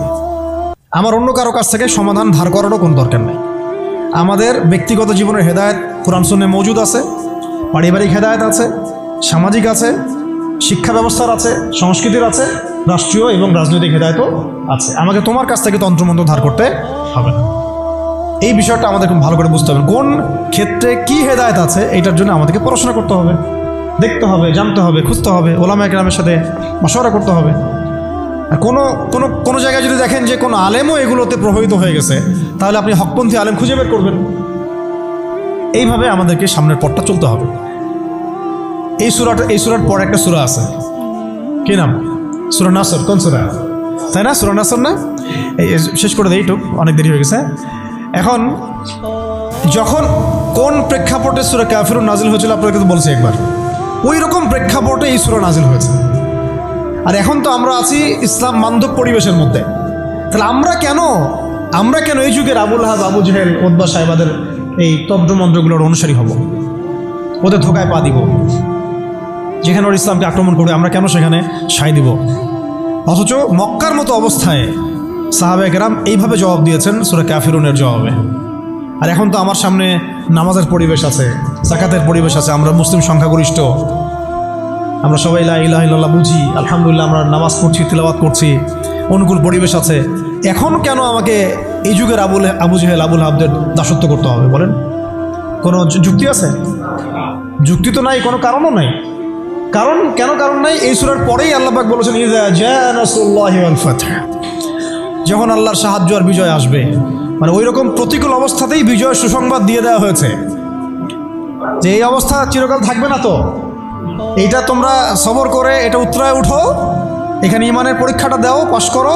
আমার অন্য কারো কাছ থেকে সমাধান ধার করারও কোনো দরকার নেই। আমাদের ব্যক্তিগত জীবনের হেদায়েত কোরআন সুন্নাহে মওজুদ আছে, পারিবারিক হেদায়েত আছে, সামাজিক আছে, শিক্ষা ব্যবস্থার আছে, সংস্কৃতির আছে, রাষ্ট্রীয় এবং রাজনৈতিক হেদায়েতও আছে। আমাকে তোমার কাছ থেকে তন্ত্রমন্ত্র ধার করতে হবে না। এই বিষয়টা আমাদের খুব ভালো করে বুঝতে হবে। কোন ক্ষেত্রে কি হেদায়েত আছে, এইটার জন্য আমাদেরকে পড়াশোনা করতে হবে, দেখতে হবে, জানতে হবে, খুঁজতে হবে, ওলামায়ে কেরামের সাথে মশওয়ারা করতে হবে। আর কোনো জায়গায় যদি দেখেন যে কোনো আলেমও এগুলোতে প্রভাবিত হয়ে গেছে, তাহলে আপনি হকপন্থী আলেম খুঁজে বের করবেন। এইভাবে আমাদেরকে সামনের পথটা চলতে হবে। এই সূরার পর একটা সূরা আছে, কি নাম? সূরা নাসর। কোন সূরা? তাই না? সূরা নাসর না? এই শেষ করে দেই, এইটুক অনেক দেরি হয়ে গেছে। এখন যখন কোন প্রেক্ষাপটে সূরা কাফিরুন নাজিল হয়েছিল আপনাকে তো বলছি একবার, ওই রকম প্রেক্ষাপটে এই সূরা নাজিল হয়েছে। আর এখন তো আমরা আছি ইসলাম বান্ধব পরিবেশের মধ্যে। তাহলে আমরা কেন এই যুগের আবুল লাহাব, আবু জেহেল, উতবা, সাইবাদের এই তন্ত্রমন্ত্রগুলোর অনুসারী হব, ওদের ধোকায় পা দিব? যেখানে ওর ইসলামকে আক্রমণ করবে, আমরা কেন সেখানে সায় দিব? অথচ মক্কার মতো অবস্থায় সাহাবায়ে কেরাম এইভাবে জবাব দিয়েছেন সূরা কাফিরুনের জবাবে। আর এখন তো আমার সামনে নামাজের পরিবেশ আছে, যাকাতের পরিবেশ আছে, আমরা মুসলিম সংখ্যাগরিষ্ঠ, আমরা সবাই লা ইলাহা ইল্লাল্লাহ বুঝি, আলহামদুলিল্লাহ আমরা নামাজ পড়ছি, তিলাওয়াত করছি, অনুকূল পরিবেশ আছে। এখন কেন আমাকে এই যুগের আবু জেহেল, আবুল লাহাবদের দাসত্ব করতে হবে বলেন? কোনো যুক্তি আছে? যুক্তি তো নাই, কোনো কারণও নাই। কারণ নাই? এই সূরার পরেই আল্লাহ পাক বলেছেন, ইযা জাআ নাসরুল্লাহি ওয়াল ফাth, যখন আল্লাহর সাহায্য আর বিজয় আসবে। মানে ওই রকম প্রতিকূল অবস্থাতেই বিজয়ের সুসংবাদ দিয়ে দেওয়া হয়েছে যে এই অবস্থা চিরকাল থাকবে না, তো এইটা তোমরা সবর করে এটা উতরায় উঠো, এখানে ঈমানের পরীক্ষাটা দাও, পাশ করো।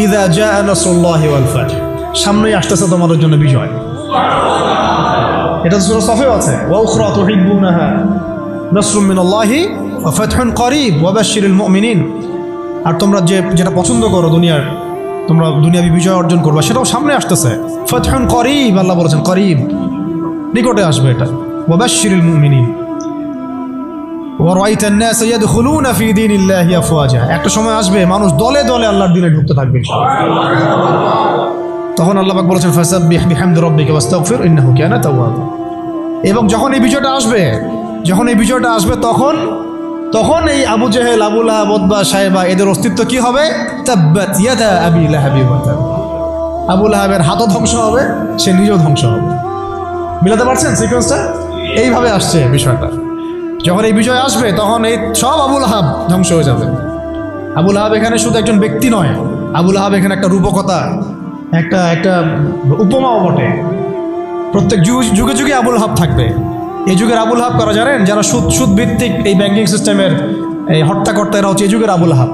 ইযা জাআ নাসরুল্লাহি ওয়াল ফাth, সামনেই আসতেছে তোমাদের জন্য বিজয়। এটা সূরা সফেও আছে, ওয়া উখরা তুহিব্বুনাহা নাসরুম মিনাল্লাহি ওয়া ফাতহুন করিব ওয়া বাশশিরিল মুমিনিন। আর তোমরা যেটা পছন্দ করো দুনিয়ার, তোমরা দুনিয়াবি বিজয় অর্জন করবা, সেটাও সামনে আসতেছে। ফাতহুন করিব, আল্লাহ বলেছেন করিব, নিকটে আসবে এটা। ওয়া বাশশিরিল মুমিনিন ওয়া রাআইতান নাস ইয়াদখুলুনা ফি দীনিল্লাহি আফওয়াজা, একটা সময় আসবে মানুষ দলে দলে আল্লাহর দ্বীনে ঢুকতে থাকবে তখন আল্লাহ পাক বলেছেন ফাসাব্বিহ বিহামদি রাব্বিকা ওয়াস্তাগফির ইন্নাহু কানা তাওয়াবা। এবং যখন এই বিজয়টা আসবে তখন এই Abu Jahl, Abu Lahab, Utba, Saiba এদের অস্তিত্ব কি হবে? তাব্বাত ইয়াদা আবি লাহাবি ওয়া তাব, আবুল আহাবের হাতও ধ্বংস হবে, সে নিজেও ধ্বংস হবে। মিলাতে পারছেন সিকোয়েন্সটা? এইভাবে আসছে বিষয়টা। যখন এই বিষয় আসবে তখন এই সব আবুল আহাব ধ্বংস হয়ে যাবে। আবুল আহাব এখানে শুধু একজন ব্যক্তি নয়, আবুল আহাব এখানে একটা রূপকথা, একটা একটা উপমাও বটে। প্রত্যেক যুগে যুগে আবুল আহাব থাকবে। এই যুগের আবুল আহাব কারা জানেন? যারা সুদ ভিত্তিক এই ব্যাংকিং সিস্টেমের এই হত্যাকর্তা, এরা হচ্ছে এই যুগের আবুল আহাব।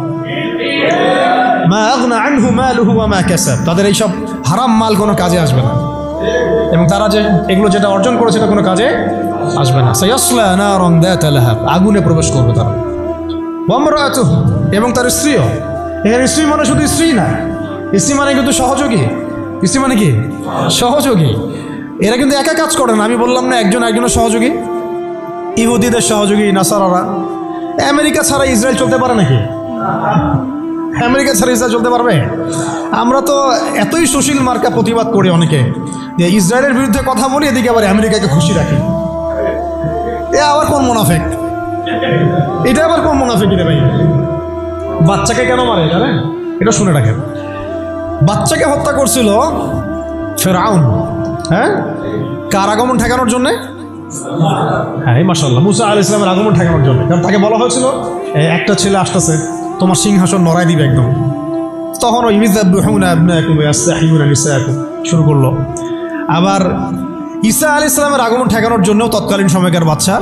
মা আগনা আনহু মালুহু ওয়া মা কাসাব, তাদের এইসব হারাম মাল কোনো কাজে আসবে না, এবং তারা যে এগুলো যেটা অর্জন করেছে এটা কোনো কাজে আসবে না। সায়াসলা নারান যাতা লাহাব, আগুনে প্রবেশ করবে তারা। ওয়া ইমরাতুহু, এবং তার স্ত্রীও। এখানে স্ত্রী মানে শুধু স্ত্রী না, স্ত্রী মানে কিন্তু সহযোগী। স্ত্রী মানে কি? সহযোগী। এরা কিন্তু একা কাজ করে না। আমি বললাম না একজন একজনের সহযোগী? ইহুদিদের সহযোগী নাসারারা। আমেরিকা ছাড়া ইসরায়েল চলতে পারে নাকি? আমেরিকা ছাড়া ইসরায়েল চলতে পারবে? আমরা তো এতই সুশীল মার্কা প্রতিবাদ করি অনেকে, যে ইসরায়েলের বিরুদ্ধে কথা বলি, এদিকে আবার আমেরিকাকে খুশি রাখি। এ আবার কোন মুনাফিক? এটা আবার কোন মুনাফিক রে ভাই? বাচ্চাকে কেন মারে জানেন? এটা শুনে রাখেন। বাচ্চাকে হত্যা করছিল ফেরাউন, হ্যাঁ, কার আগমন ঠেকানোর জন্যে? হ্যাঁ, মাশাআল্লাহ, মুসা আলাইহিস সালামের আগমন ঠেকানোর জন্য। কারণ তাকে বলা হয়েছিল একটা ছেলে আসতেছে, তোমার সিংহাসন নড়াই দিবে একদম। তখন ওই ইযযাবহুনা আবনাকুম ওয়া ইয়াসতাহিয়ুনা নিসাআকুম শুরু করলো। আবার ঈসা আলাইহিস সালামের আগমন ঠেকানোর জন্য তৎকালীন সময়কার বাচ্চা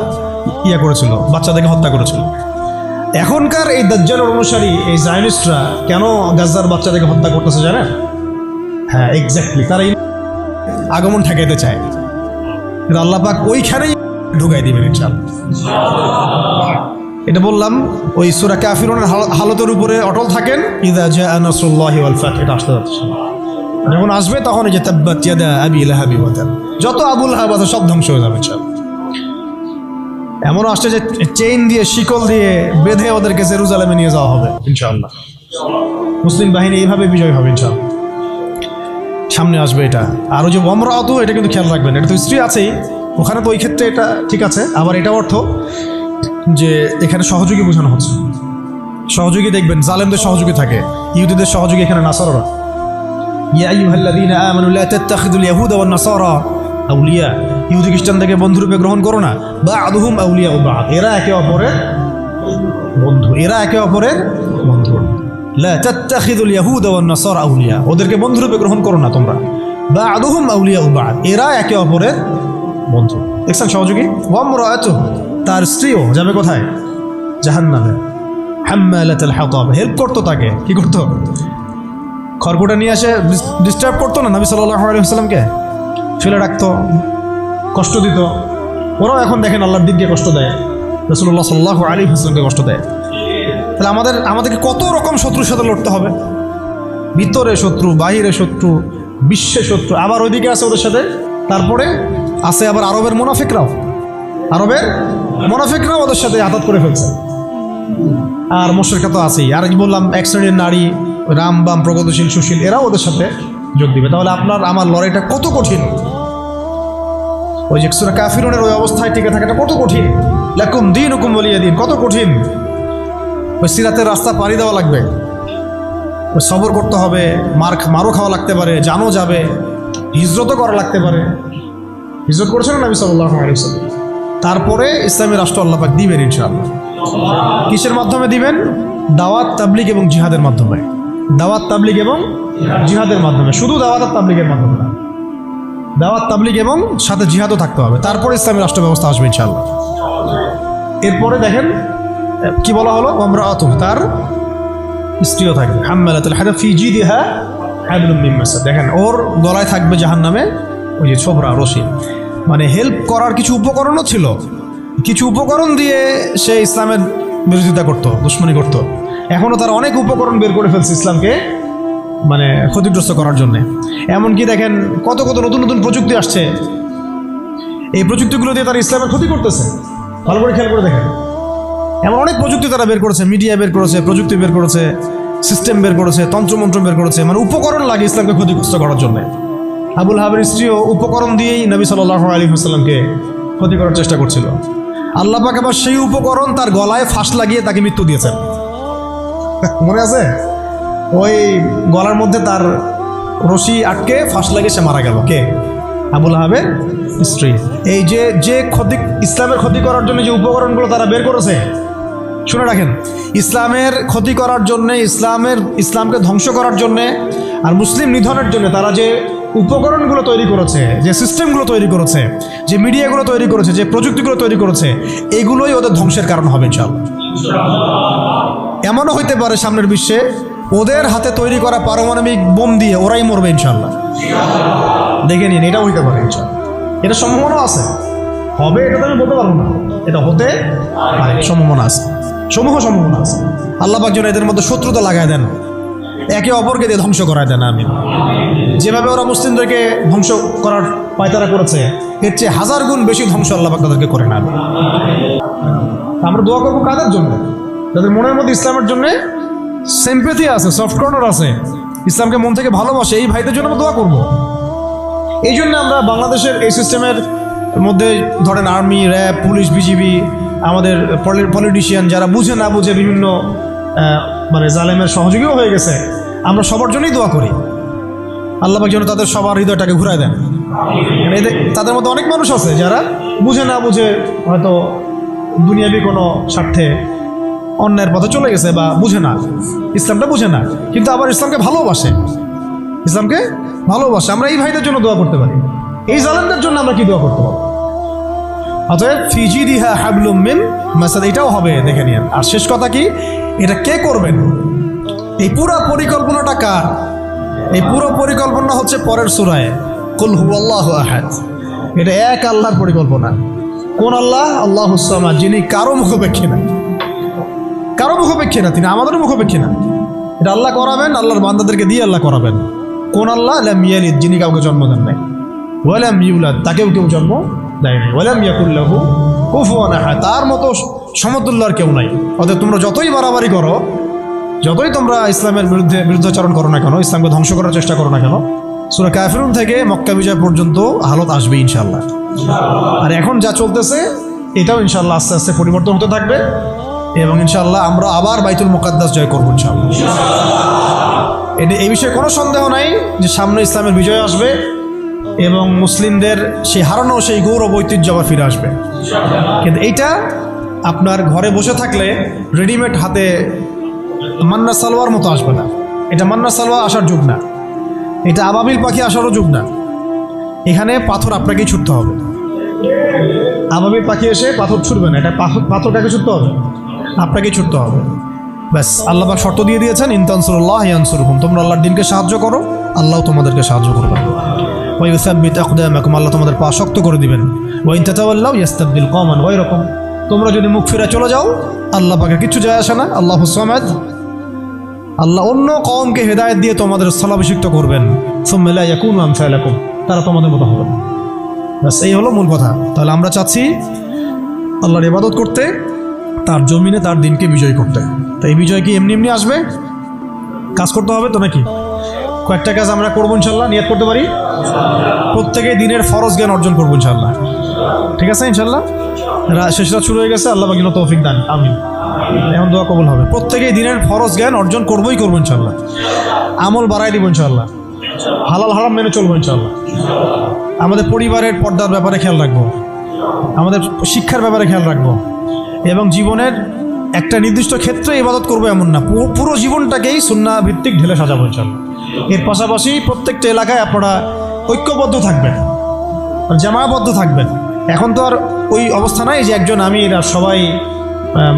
করেছিল, বাচ্চাদেরকে হত্যা করেছিল। এখনকার এই দাজ্জালের অনুসারী এই জায়নিস্টরা কেন গাজার বাচ্চাদেরকে হত্যা করতেছে জানেন? হ্যাঁ, এক্স্যাক্টলি, তারা আগমন ঠেকাইতে চায়। আল্লাহ পাক ওইখানেই ঢুকাই দিবেন ইনশাআল্লাহ। এটা বললাম, ওই সূরা কাফিরুনের হালতের উপরে অটল থাকেন। ইযা জাআ নাসরুল্লাহি ওয়াল ফাত, এটা আসতে যাচ্ছে। যখন আসবে তখন এই যে তাব্বাত ইয়াদা আবি লাহাবি ওয়া তাব, যত আবুল আহাব আছে সব ধ্বংস হয়ে যাবে ইনশাআল্লাহ। এমনও আসছে যে চেইন দিয়ে, শিকল দিয়ে বেঁধে ওদেরকে জেরুজালেমে নিয়ে যাওয়া হবে ইনশাআল্লাহ। মুসলিম বাহিনী এইভাবে বিজয় হবে ইনশাআল্লাহ। সামনে আসবে এটা। আর ওই যে ওমরাতু, এটা কিন্তু খেয়াল রাখবেন, এটা তো স্ত্রী আছেই ওখানে, তো ওই ক্ষেত্রে এটা ঠিক আছে। আবার এটা অর্থ যে এখানে সহযোগী বোঝানো হচ্ছে। সহযোগী দেখবেন জালেমদের সহযোগী থাকে, ইহুদিদের সহযোগী এখানে নাসারারা। ইয়া আইয়ুহাল্লাযীনা আমানু লা তাত্তাখিযুল ইয়াহুদা ওয়ান নাসারা আউলিয়া, ইহুদি খ্রিস্টানদেরকে বন্ধুরূপে গ্রহণ করো না। বা'দুহুম আউলিয়া বা'দ, এরা একে অপরের বন্ধু, এরা একে অপরের বন্ধু। লা তাত্তাখিযুল ইয়াহুদা ওয়ান নাসারা আউলিয়া, ওদেরকে বন্ধুরূপে গ্রহণ করো না তোমরা। বা'দুহুম আউলিয়া বা'দ, এরা একে অপরের বন্ধু। দেখছেন সহযোগী? ওয়া ইমরাতুহু, তার স্ত্রীও যাবে কোথায়? জাহান্নামে। হাম্মালাতুল হাতাব, হেল্প করতো তাকে। কি করতো? খড়কুটা নিয়ে আসে ডিস্টার্ব করতো না নবী সাল্লাল্লাহু আলাইহি ওয়াসাল্লামকে, ফেলে রাখতো, কষ্ট দিত। ওরাও এখন দেখেন আল্লাহর দিনকে কষ্ট দেয়, রাসূলুল্লাহ সাল্লাল্লাহু আলাইহি ওয়াসাল্লামকে কষ্ট দেয়। তাহলে আমাদেরকে কত রকম শত্রুর সাথে লড়তে হবে। ভিতরে শত্রু, বাহিরে শত্রু, বিশ্বে শত্রু, আবার ওইদিকে আছে ওদের সাথে। তারপরে আছে আবার আরবের মুনাফিকরাও, ওদের সাথে আঘাত করে ফেলছে। আর মুশরিকরা তো আছেই। আর বললাম এক শ্রেণীর নারী, রাম বাম প্রগতিশীল সুশীল, এরাও ওদের সাথে যোগ দিবে। তাহলে আপনার আমার লড়াইটা কত কঠিন। ওই যে সূরা কাফিরুনের ওই অবস্থায় টিকে থাকাটা কত কঠিন। লাকুম দীনুকুম ওয়ালিয়া দীন, কত কঠিন। ওই সিরাতের রাস্তা পাড়ি দেওয়া লাগবে, ওই সবর করতে হবে, মারও খাওয়া লাগতে পারে, জানও যাবে, হিজরতও করা লাগতে পারে। হিজরত করেছেন নবী সাল্লাল্লাহু আলাইহি ওয়াসাল্লাম। তারপরে ইসলামী রাষ্ট্র আল্লাহ পাক দিবেন ইনশাআল্লাহ। কিসের মাধ্যমে দিবেন? দাওয়াত, তাবলীগ এবং জিহাদের মাধ্যমে। দাওয়াত, তাবলীগ এবং জিহাদের মাধ্যমে, শুধু দাওয়াত আর তাবলীগের মাধ্যমে না, দাওয়াত, তাবলীগ এবং সাথে জিহাদও থাকতে হবে। তারপরে ইসলামী রাষ্ট্র ব্যবস্থা আসবে ইনশাআল্লাহ। এরপরে দেখেন কি বলা হলো? ওমরাতু, তার স্ত্রীও থাকবে। হাম্মালাতুল হাতাব ফি জিদিহা হাবলুম মিন মাসাদ, দেখেন ওর গলায় থাকবে জাহান্নামে ওই যে ছোবরা, রশি। মানে হেল্প করার কিছু উপকরণও ছিল, কিছু উপকরণ দিয়ে সে ইসলামের বিরোধিতা করত, দুশ্মনী করত। এখনও তার অনেক উপকরণ বের করে ফেলছে ইসলামকে মানে ক্ষতিগ্রস্ত করার জন্য। এমনকি দেখেন কত কত নতুন নতুন প্রযুক্তি আসছে, এই প্রযুক্তিগুলো দিয়ে তারা ইসলামের ক্ষতি করতেছে। ভালো করে খেয়াল করে দেখেন, এমন অনেক প্রযুক্তি তারা বের করেছে, মিডিয়া বের করেছে, প্রযুক্তি বের করেছে, সিস্টেম বের করেছে, তন্ত্রমন্ত্র বের করেছে, মানে উপকরণ লাগে ইসলামকে ক্ষতিগ্রস্ত করার জন্য। আবুল আহাবের স্ত্রীও উপকরণ দিয়েই নবী সাল্লাল্লাহু আলাইহি ওয়াসাল্লামকে ক্ষতি করার চেষ্টা করছিল। আল্লাহ পাক আবার সেই উপকরণ তার গলায় ফাঁস লাগিয়ে তাকে মৃত্যু দিয়েছেন। মনে আছে? ওই গলার মধ্যে তার রশি আটকে ফাঁস লাগে সে মারা গেল। কে? আবুল আহাবের স্ত্রী। এই যে ক্ষতি, ইসলামের ক্ষতি করার জন্য যে উপকরণগুলো তারা বের করেছে, শুনে রাখেন, ইসলামের ক্ষতি করার জন্যে, ইসলামকে ধ্বংস করার জন্যে আর মুসলিম নিধনের জন্য তারা যে উপকরণগুলো তৈরি করেছে, যে সিস্টেমগুলো তৈরি করেছে, যে মিডিয়াগুলো তৈরি করেছে, যে প্রযুক্তিগুলো তৈরি করেছে, এগুলোই ওদের ধ্বংসের কারণ হবে ইনশাআল্লাহ। এমনও হইতে পারে সামনের বিশ্বে ওদের হাতে তৈরি করা পারমাণবিক বোম দিয়ে ওরাই মরবে ইনশাআল্লাহ। দেখে নিন, এটাও হইতে পারে ইনশাআল্লাহ। এটা সম্ভাবনাও আছে, হবে এটা তো আমি বলতে পারবো না, এটা হতে পারে, সম্ভাবনা আছে, সম্ভাবনা আছে। আল্লাহ পাক যেন এদের মধ্যে শত্রুতা লাগায় দেন, একে অপরকে দিয়ে ধ্বংস করায় দেন। আমি যেভাবে ওরা মুসলিমদেরকে ধ্বংস করার পায়তারা করেছে, এর চেয়ে 1000 গুণ বেশি ধ্বংস আল্লাহ পাক তাদেরকে করে নেন। আমরা দোয়া করবো কাদের জন্য? যাদের মনের মধ্যে ইসলামের জন্য সিম্প্যাথি আছে, সফট কর্নার আছে, ইসলামকে মন থেকে ভালোবাসে, এই ভাইদের জন্য আমরা দোয়া করবো। এই জন্য আমরা বাংলাদেশের এই সিস্টেমের মধ্যে ধরেন আর্মি, র্যাব, পুলিশ, বিজিবি, আমাদের পলিটিশিয়ান যারা বুঝে না বুঝে বিভিন্ন মানে জালেমের সহযোগীও হয়ে গেছে, আমরা সবার জন্যই দোয়া করি আল্লাহ পাক যেন তাদের সবার হৃদয়টাকে ঘুরায় দেন। তাদের মধ্যে অনেক মানুষ আছে যারা বুঝে না বুঝে হয়তো দুনিয়াবি কোনো স্বার্থে অন্যায়ের পথে চলে গেছে, বা বুঝে না, ইসলামটা বুঝে না, কিন্তু আবার ইসলামকে ভালোবাসে, আমরা এই ভাইদের জন্য দোয়া করতে পারি। এই জালেমদের জন্য আমরা কি দোয়া করতে পারি? অতএব ফিজিদিহা হাবলুম মিন মাসাদ, এটাও হবে, দেখে নিন। আর শেষ কথা কি, এটা কে করবেন? এই পুরো পরিকল্পনাটা কার? এই পুরো পরিকল্পনা হচ্ছে পরের সূরায় কুল হুয়াল্লাহু আহাদ। এটা এক আল্লাহর পরিকল্পনা। কোন আল্লাহ? আল্লাহুস সামাদ, যিনি কারো মুখাপেক্ষী না, তিনি আমাদেরও মুখাপেক্ষী না। এটা আল্লাহ করাবেন, আল্লাহর বান্দাদেরকে দিয়ে আল্লাহ করাবেন। কোন আল্লাহ? লাম ইয়ালিদ, যিনি কাউকে জন্ম দেন নাই, ওয়া লাম ইউলাদ, তাকেও কেউ জন্ম দেয়নি, ওয়া লাম ইয়াকুল লাহু কুফুয়ান আহাদ, তার মতো সমতুল্য আর কেউ নাই। অতএব তোমরা যতই বাড়াবাড়ি করো, যতই তোমরা ইসলামের বিরুদ্ধাচরণ করো না কেন, ইসলামকে ধ্বংস করার চেষ্টা করো না কেন, সূরা কাফিরুন থেকে মক্কা বিজয় পর্যন্ত হালত আসবে ইনশাআল্লাহ। আর এখন যা চলতেছে এটাও ইনশাআল্লাহ আস্তে আস্তে পরিবর্তন হতে থাকবে, এবং ইনশাআল্লাহ আমরা আবার বাইতুল মুকাদ্দাস জয় করবো ইনশাআল্লাহ। এই বিষয়ে কোনো সন্দেহ নাই যে সামনে ইসলামের বিজয় আসবে এবং মুসলিমদের সেই হারানো সেই গৌরব ঐতিহ্য আবার ফিরে আসবে। কিন্তু এইটা আপনার ঘরে বসে থাকলে রেডিমেড হাতে মান্না সালোয়ার মতো আসবে না। এটা মান্না সালোয়ার আসার যুগ না, এটা আবাবিল পাখি আসারও যুগ না। এখানে পাথর আপনাকেই ছুটতে হবে। আবাবিল পাখি এসে পাথর ছুটবে না, এটা পাথরটাকে ছুটতে হবে, আপনাকেই ছুটতে হবে। ব্যাস, আল্লাহ পাক শর্ত দিয়ে দিয়েছেন, ইন তানসুরুল্লাহ ইয়ানসুরকুম, তোমরা আল্লাহর দিনকে সাহায্য করো, আল্লাহ তোমাদেরকে সাহায্য করবেন। ওয়া ইউসাব্বিত আকদামাকুম, আল্লাহ তোমাদের পা শক্ত করে দিবেন। ওয়া ইন তাতাওয়াল্লাউ ইস্তাবদিল কওমান গায়রাকুম, তোমরা যদি মুখ ফিরে চলে যাও, আল্লাহ পাকের কিচ্ছু যায় আসে না, আল্লাহুস সামাদ, আল্লাহ অন্য কওমকে হেদায়েত দিয়ে তোমাদের স্থলাভিষিক্ত করবেন। সুম্মা লা ইয়াকুনু আমসালাকুম, তারা তোমাদের মতো হবে না। ব্যাস, এই হলো মূল কথা। তাহলে আমরা চাচ্ছি আল্লাহর ইবাদত করতে, তার জমিনে তার দিনকে বিজয় করতে। তো এই বিজয় কি এমনি এমনি আসবে? কাজ করতে হবে তো নাকি? কয়েকটা কাজ আমরা করবো ইনশাল্লাহ, নিয়ত করতে পারি। প্রত্যেকে দিনের ফরজ জ্ঞান অর্জন করবো ইনশাল্লাহ, ঠিক আছে ইনশাল্লাহ। শেষ রাত শুরু হয়ে গেছে, আল্লাহ পাক যেন তৌফিক দান, আমিন। এখন দোয়া কবুল হবে। প্রত্যেকেই দিনের ফরজ জ্ঞান অর্জন করবো ইনশাল্লাহ। আমল বাড়াই দিব ইনশাল্লাহ, হালাল হারাম মেনে চলবো ইনশাল্লাহ। আমাদের পরিবারের পর্দার ব্যাপারে খেয়াল রাখবো, আমাদের শিক্ষার ব্যাপারে খেয়াল রাখবো, এবং জীবনের একটা নির্দিষ্ট ক্ষেত্রে ইবাদত করবো এমন না, পুরো জীবনটাকেই সুন্নাহ ভিত্তিক ঢেলে সাজাবো ইনশাল্লাহ। এর পাশাপাশি প্রত্যেকটা এলাকায় আপনারা ঐক্যবদ্ধ থাকবেন, জামায়াবদ্ধ থাকবেন। এখন তো আর ওই অবস্থা নাই যে একজন আমির আর সবাই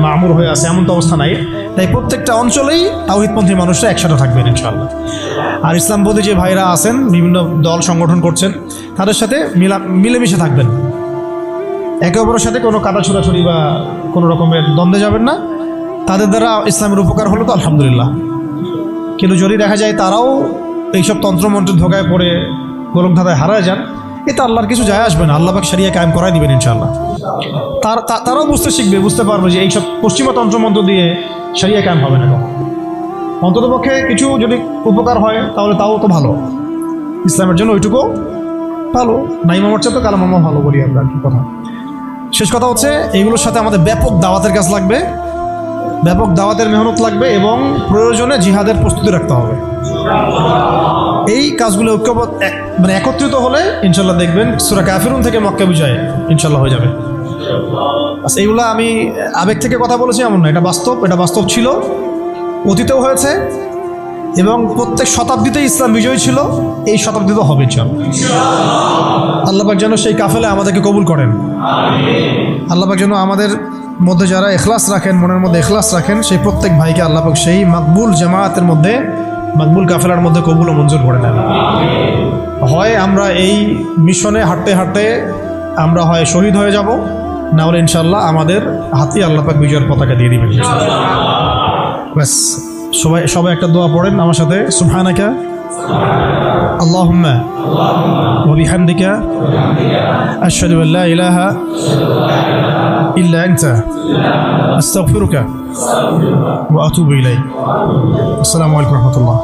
মামুর হয়ে আছে, এমন তো অবস্থা নাই। তাই প্রত্যেকটা অঞ্চলেই তাওহীদপন্থী মানুষরা একসাথে থাকবেন ইনশাআল্লাহ। আর ইসলামপন্থী যে ভাইরা আছেন, বিভিন্ন দল সংগঠন করছেন, তাদের সাথে মিলেমিশে থাকবেন। একে অপরের সাথে কোনো কাদা ছোড়াছুড়ি বা কোনো রকমের দ্বন্দ্বে যাবেন না। তাদের দ্বারা ইসলামের উপকার হলো তো আলহামদুলিল্লাহ, কিন্তু যদি দেখা যায় তারাও এইসব তন্ত্রমন্ত্রের ধোকায় পড়ে গোলকধাঁধায় হারায় যান, এতে আল্লাহর কিছু যায় আসবে না। আল্লাহ পাক শরিয়া কায়েম করাই দিবেন ইনশাআল্লাহ। তারাও বুঝতে শিখবে, বুঝতে পারবে যে এইসব পশ্চিমা তন্ত্রমন্ত্র দিয়ে শরিয়া কায়েম হবে না। অন্ততপক্ষে কিছু যদি উপকার হয় তাহলে তাও তো ভালো, ইসলামের জন্য ওইটুকু ভালো। নাই মামার চেয়ে তো কালা মামা ভালো বলি আমরা, কি কথা। শেষ কথা হচ্ছে এইগুলোর সাথে আমাদের ব্যাপক দাওয়াতের কাজ লাগবে, ব্যাপক দাওয়াতের মেহনত লাগবে এবং প্রয়োজনে জিহাদের প্রস্তুতি রাখতে হবে। এই কাজগুলো মানে একত্রিত হলে ইনশাল্লাহ দেখবেন সূরা কাফিরুন থেকে মক্কা বিজয় ইনশাল্লাহ হয়ে যাবে। আচ্ছা, এইগুলা আমি আবেগ থেকে কথা বলেছি এমন না, এটা বাস্তব ছিল, অতীতেও হয়েছে এবং প্রত্যেক শতাব্দীতে ইসলাম বিজয়ী ছিল, এই শতাব্দীতে হবে ইনশাল্লাহ। আল্লাহ পাক যেন সেই কাফেলে আমাদেরকে কবুল করেন। আল্লাহ পাক যেন আমাদের মধ্যে যারা ইখলাস রাখেন, মনের মধ্যে ইখলাস রাখেন, সেই প্রত্যেক ভাইকে আল্লাহ পাক সেই মাকবুল জামায়াতের মধ্যে, মাকবুল কাফেলার মধ্যে কবুল ও মঞ্জুর করে নেন। হয় আমরা এই মিশনে হাঁটতে হাঁটতে আমরা হয় শহীদ হয়ে যাব, না হলে ইনশাল্লাহ আমাদের হাতে আল্লাহ পাক বিজয়ের পতাকা দিয়ে দিবেন। ব্যাস, সবাই একটা দোয়া পড়েন আমার সাথে। সুবহানাকা আল্লাহুম্মা ওয়া বিহামদিকা আশহাদু আল লা ইলাহা ইল্লা আনতা আস্তাগফিরুকা ওয়া আতুবু ইলাইক। আসসালামু আলাইকুম ওয়া রাহমাতুল্লাহ।